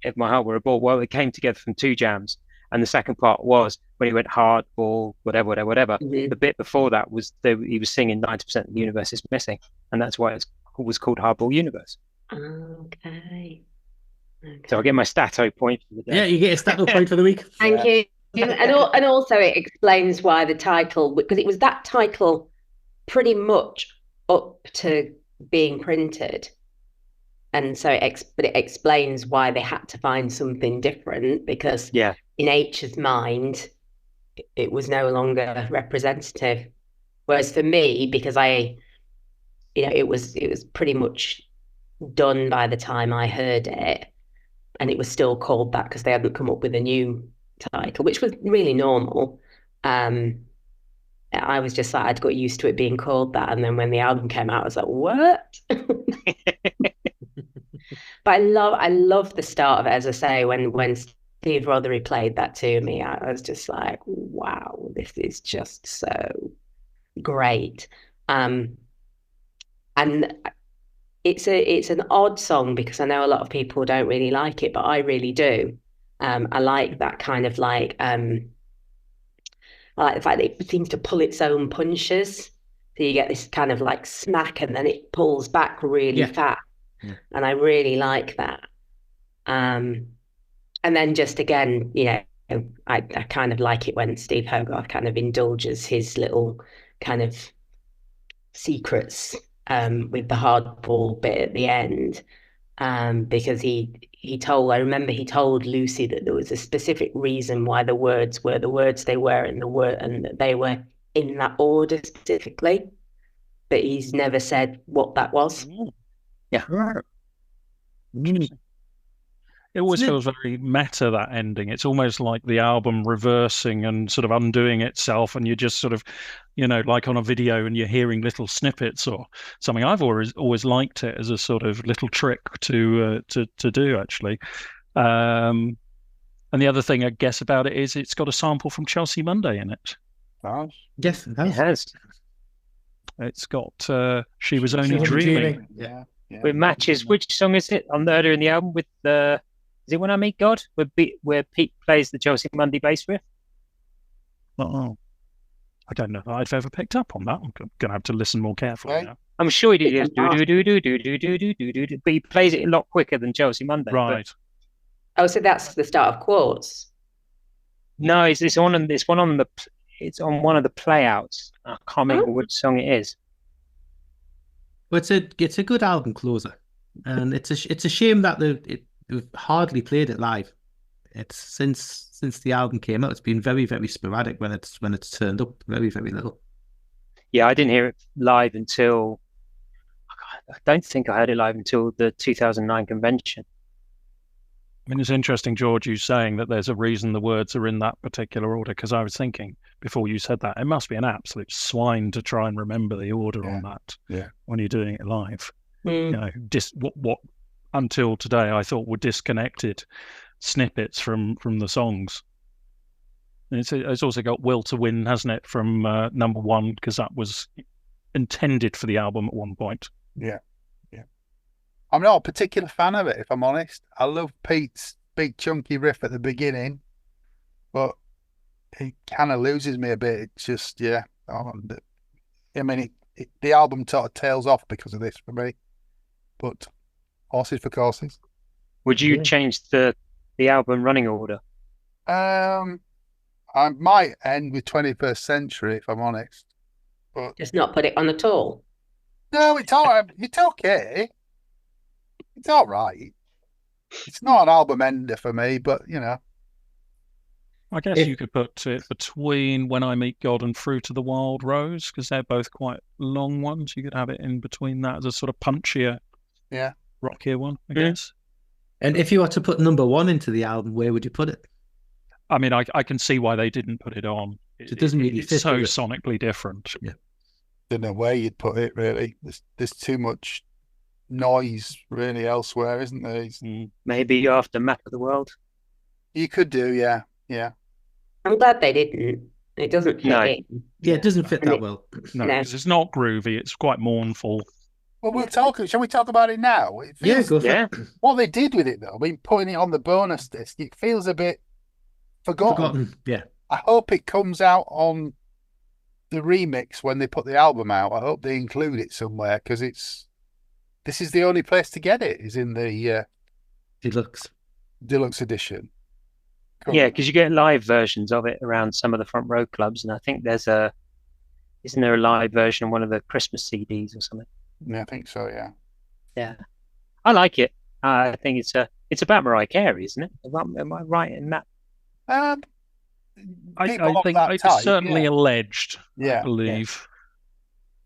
If My Heart Were a Ball, well, it came together from 2 jams. And the second part was when he went hardball, whatever. Mm-hmm. The bit before that was he was singing 90% of the universe is missing. And that's why it was called Hardball Universe. Okay. So I'll get my stato point for the day. Yeah, you get a stato point for the week. Thank you. And also it explains why the title, because it was that title pretty much up to being printed. And so but it explains why they had to find something different, because in H's mind, it was no longer representative. Whereas for me, because it was pretty much done by the time I heard it, and it was still called that because they hadn't come up with a new title, which was really normal. I was just like, I'd got used to it being called that. And then when the album came out, I was like, what? But I love the start of it, as I say, when Steve Rothery played that to me, I was just like, wow, this is just so great. And it's an odd song because I know a lot of people don't really like it, but I really do. I like that kind of I like the fact that it seems to pull its own punches. So you get this kind of smack and then it pulls back really fast. Yeah. And I really like that. And then just again, I kind of like it when Steve Hogarth kind of indulges his little kind of secrets with the hardball bit at the end. Because I remember he told Lucy that there was a specific reason why the words were the words they were and that they were in that order specifically, but he's never said what that was. Yeah. It always feels very meta, that ending. It's almost like the album reversing and sort of undoing itself, and you're just sort of, like on a video and you're hearing little snippets or something. I've always liked it as a sort of little trick to do, actually. And the other thing I guess about it is it's got a sample from Chelsea Monday in it. Oh. Yes, it has. It's got She Was Only Dreaming. Yeah. It matches. Which song is it on earlier in the album with the? Is it When I Meet God, where Pete plays the Chelsea Monday bass riff? Oh, I don't know if I've ever picked up on that. I'm going to have to listen more carefully now. I'm sure he did. But he plays it a lot quicker than Chelsea Monday. Right. Oh, so that's the start of Quartz. No, it's on one of the playouts. I can't remember which song it is. But it's a good album closer, and it's a shame that they've hardly played it live. It's since the album came out, it's been very, very sporadic when it's turned up. Very, very little. Yeah, I didn't hear it live until I don't think I heard it live until the 2009 convention. I mean, it's interesting, George, you saying that there's a reason the words are in that particular order, because I was thinking before you said that, it must be an absolute swine to try and remember the order on that when you're doing it live. What until today I thought were disconnected snippets from the songs. And it's also got Will to Win, hasn't it, from number 1, because that was intended for the album at one point. Yeah. I'm not a particular fan of it, if I'm honest. I love Pete's big chunky riff at the beginning, but he kind of loses me a bit. It's just, I mean, the album sort of tails off because of this for me. But horses for courses. Would you change the album running order? I might end with 21st Century if I'm honest. But Just not put it on at all. no, it's all right. It's okay. It's all right. It's not an album ender for me, but I guess you could put it between When I Meet God and Fruit of the Wild Rose, because they're both quite long ones. You could have it in between that as a sort of punchier, rockier one, I guess. And if you were to put number one into the album, where would you put it? I mean, I can see why they didn't put it on. It doesn't really fit. It's so sonically different. Yeah. Don't know where you'd put it, really. There's too much noise, really, elsewhere, isn't there? Maybe after Map of the World. You could do, yeah. I'm glad they didn't. It doesn't fit in. Yeah, it doesn't fit that well. No, because it's not groovy. It's quite mournful. Well, shall we talk about it now? It feels, Go for it. What they did with it, though, I mean, putting it on the bonus disc, it feels a bit forgotten. Yeah. I hope it comes out on the remix when they put the album out. I hope they include it somewhere, because this is the only place to get it, is in the deluxe edition. Yeah, because you get live versions of it around some of the front row clubs, and I think isn't there a live version of one of the Christmas CDs or something? Yeah, I think so. Yeah. Yeah, I like it. I think it's about Mariah Carey, isn't it? Am I right in that? I think it's certainly alleged. I believe.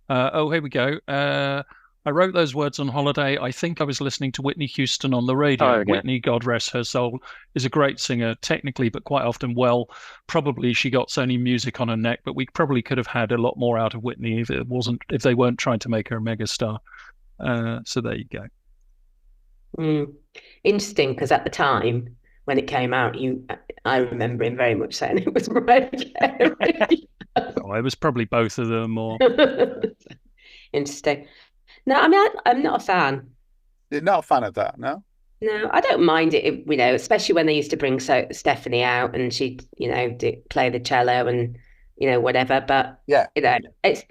Yeah. Here we go. I wrote those words on holiday. I think I was listening to Whitney Houston on the radio. Oh, okay. Whitney, God rest her soul, is a great singer technically, but quite often, probably she got Sony Music on her neck, but we probably could have had a lot more out of Whitney if they weren't trying to make her a megastar. So there you go. Interesting, because at the time when it came out, I remember him very much saying it was Mariah Carey. It was probably both of them. Or interesting. No, I mean, I'm not a fan. You're not a fan of that, no? No, I don't mind it, especially when they used to bring Stephanie out and she'd, play the cello and, whatever. But, it's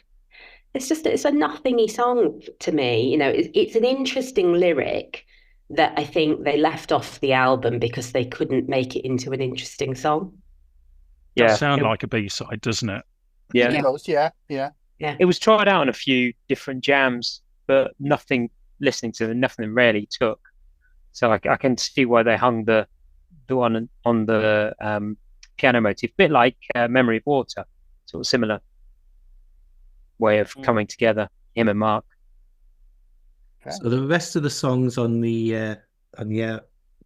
a nothingy song to me. It's an interesting lyric that I think they left off the album because they couldn't make it into an interesting song. Yeah. It does sound like a B-side, doesn't it? Yeah. Yeah. It was tried out on a few different jams, but nothing really took. So I can see why they hung the one on the piano motif, a bit like Memory of Water, sort of similar way of coming together, him and Mark. Okay. So the rest of the songs on the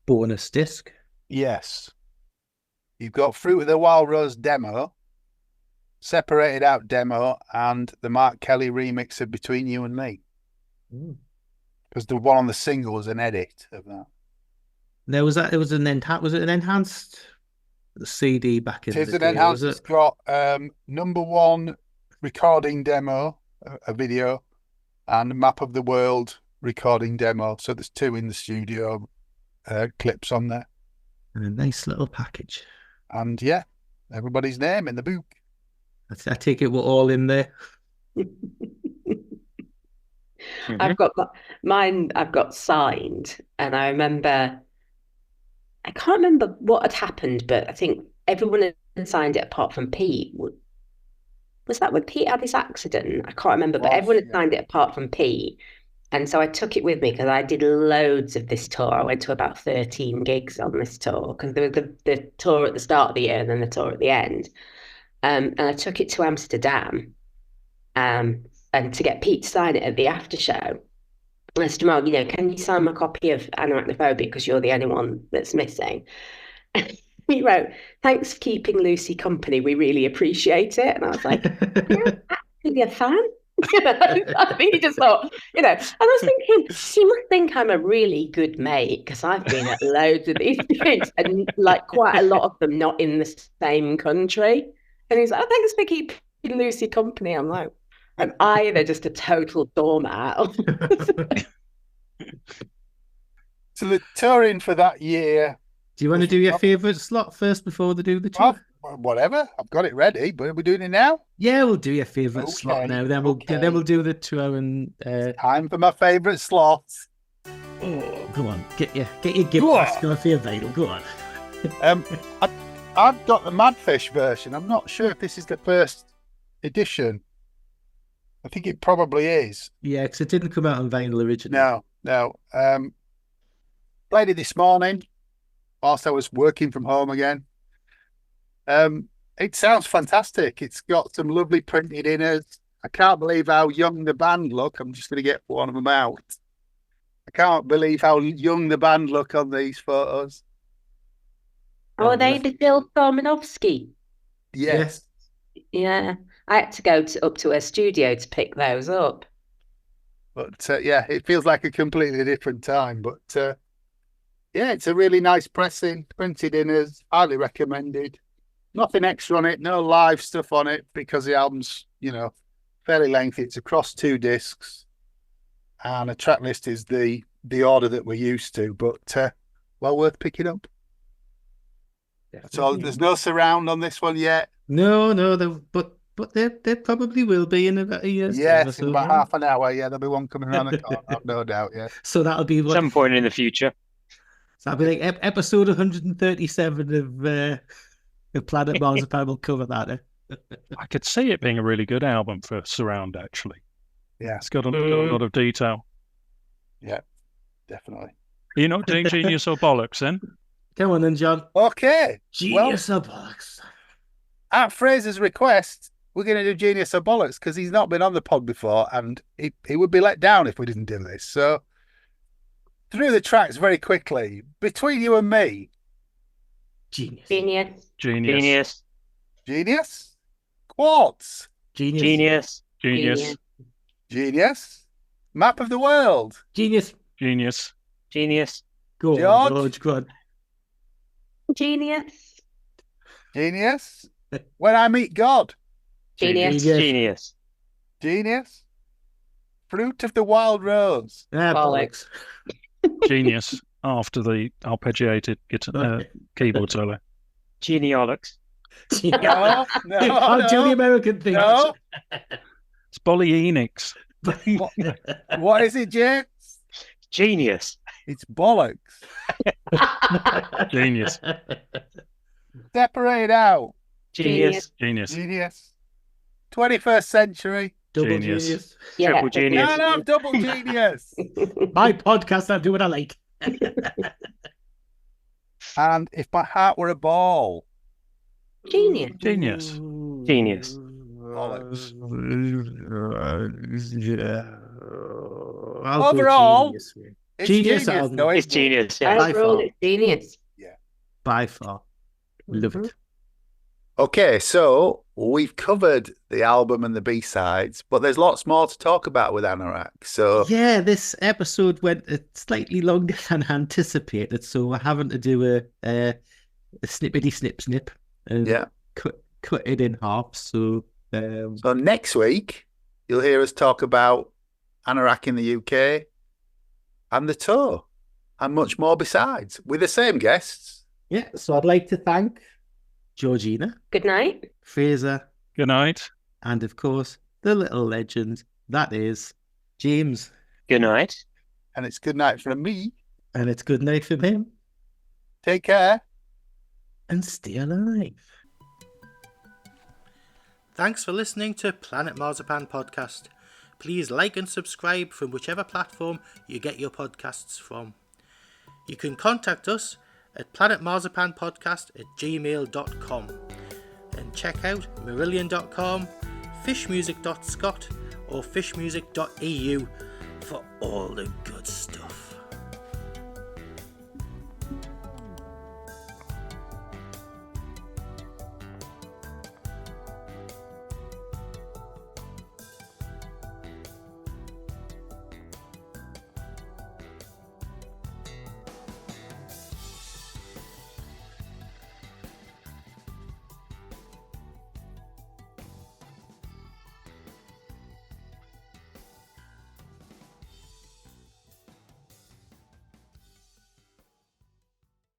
bonus disc? Yes. You've got Fruit of the Wild Rose demo, Separated Out demo, and the Mark Kelly remix of Between You and Me. Because the one on the single was an edit of that. Was it an enhanced CD back in the day? It is an enhanced. It's got number one recording demo, a video, and Map of the World recording demo. So there's two in the studio clips on there. And a nice little package. And everybody's name in the book. I take it we're all in there. I've got mine. I've got signed, and I can't remember what had happened, but I think everyone had signed it apart from Pete. Was that when Pete had his accident? I can't remember, but everyone had signed it apart from Pete. And so I took it with me because I did loads of this tour. I went to about 13 gigs on this tour because there was the tour at the start of the year and then the tour at the end. And I took it to Amsterdam and to get Pete to sign it at the after show. I said to Mark, can you sign my copy of Anoraknophobia because you're the only one that's missing? He wrote, "Thanks for keeping Lucy company. We really appreciate it." And I was like, "You're actually a fan?" I think he just thought, and I was thinking, he must think I'm a really good mate because I've been at loads of these gigs and like quite a lot of them not in the same country. And he's like, "Oh, thanks for keeping Lucy company." I'm like, I'm either just a total doormat. So the touring for that year. Do you want to do your favourite slot first before they do the tour? Whatever, I've got it ready. But are we doing it now? Yeah, we'll do your favourite slot now. Then we'll do the tour and. Time for my favourite slot. Oh, go on, get your gift mask on for your vital. Go on. I've got the Madfish version. I'm not sure if this is the first edition. I think it probably is. Yeah, because it didn't come out on vinyl originally. No. Played it this morning whilst I was working from home again. It sounds fantastic. It's got some lovely printed inners. I can't believe how young the band look. I'm just going to get one of them out. I can't believe how young the band look on these photos. Oh, are they the Bill Formanovsky? Yes. Yeah. I had to go up to her studio to pick those up. But yeah, it feels like a completely different time. But yeah, it's a really nice pressing, printed inners, highly recommended. Nothing extra on it, no live stuff on it because the album's, fairly lengthy. It's across 2 discs, and a track list is the order that we're used to, but well worth picking up. So there's no surround on this one yet. No, but there probably will be in about a year's time. Yes, in about half an hour. Yeah, there'll be one coming around the corner. I've no doubt. Yeah. So that'll be some point in the future. So that'll be like episode 137 of Planet Marzipan. Will cover that. I could see it being a really good album for surround. Actually, yeah, it's got a lot of detail. Yeah, definitely. You're not doing Genius or Bollocks, then? Come on, then, John. Okay. Genius or Bollocks. At Fraser's request, we're going to do Genius or Bollocks because he's not been on the pod before, and he would be let down if we didn't do this. So, through the tracks very quickly, between you and me. Genius. Genius. Genius. Genius. Genius. Quartz. Genius. Genius. Genius. Genius. Map of the world. Genius. Genius. Genius. Go on, George. Go on. Genius. Genius. When I Meet God. Genius. Genius. Genius. Fruit of the Wild Rose. Bollocks. Genius. After the arpeggiated guitar, keyboard solo. Geniolux. No. Do the American thing. No. It's Bolly Enix. What is it, James? Genius. It's bollocks. Genius. Separate out. Genius. Genius. Genius. 21st century. Double Genius. genius. Triple genius. No, double genius. My podcast, I do what I like. And If My Heart Were a Ball. Genius. Genius. Genius. Bollocks. Overall, It's Genius. No, It's genius. Yeah. By Overall, far. it's genius. By far. Love it. Okay, so we've covered the album and the B-sides, but there's lots more to talk about with Anorak. So Yeah, this episode went slightly longer than anticipated, so we're having to do a snippety snip and cut it in half. So next week you'll hear us talk about Anorak in the UK and the tour and much more besides with the same guests. yeah, so I'd like to thank Georgina, Good night. Fraser, Good night. and of course the little legend that is James. Good night. And it's good night from me. And it's good night from him. Take care. And stay alive. Thanks for listening to Planet Marzipan Podcast. Please like and subscribe from whichever platform you get your podcasts from. You can contact us at planetmarzipanpodcast@gmail.com and check out marillion.com, fishmusic.scot or fishmusic.eu for all the good stuff.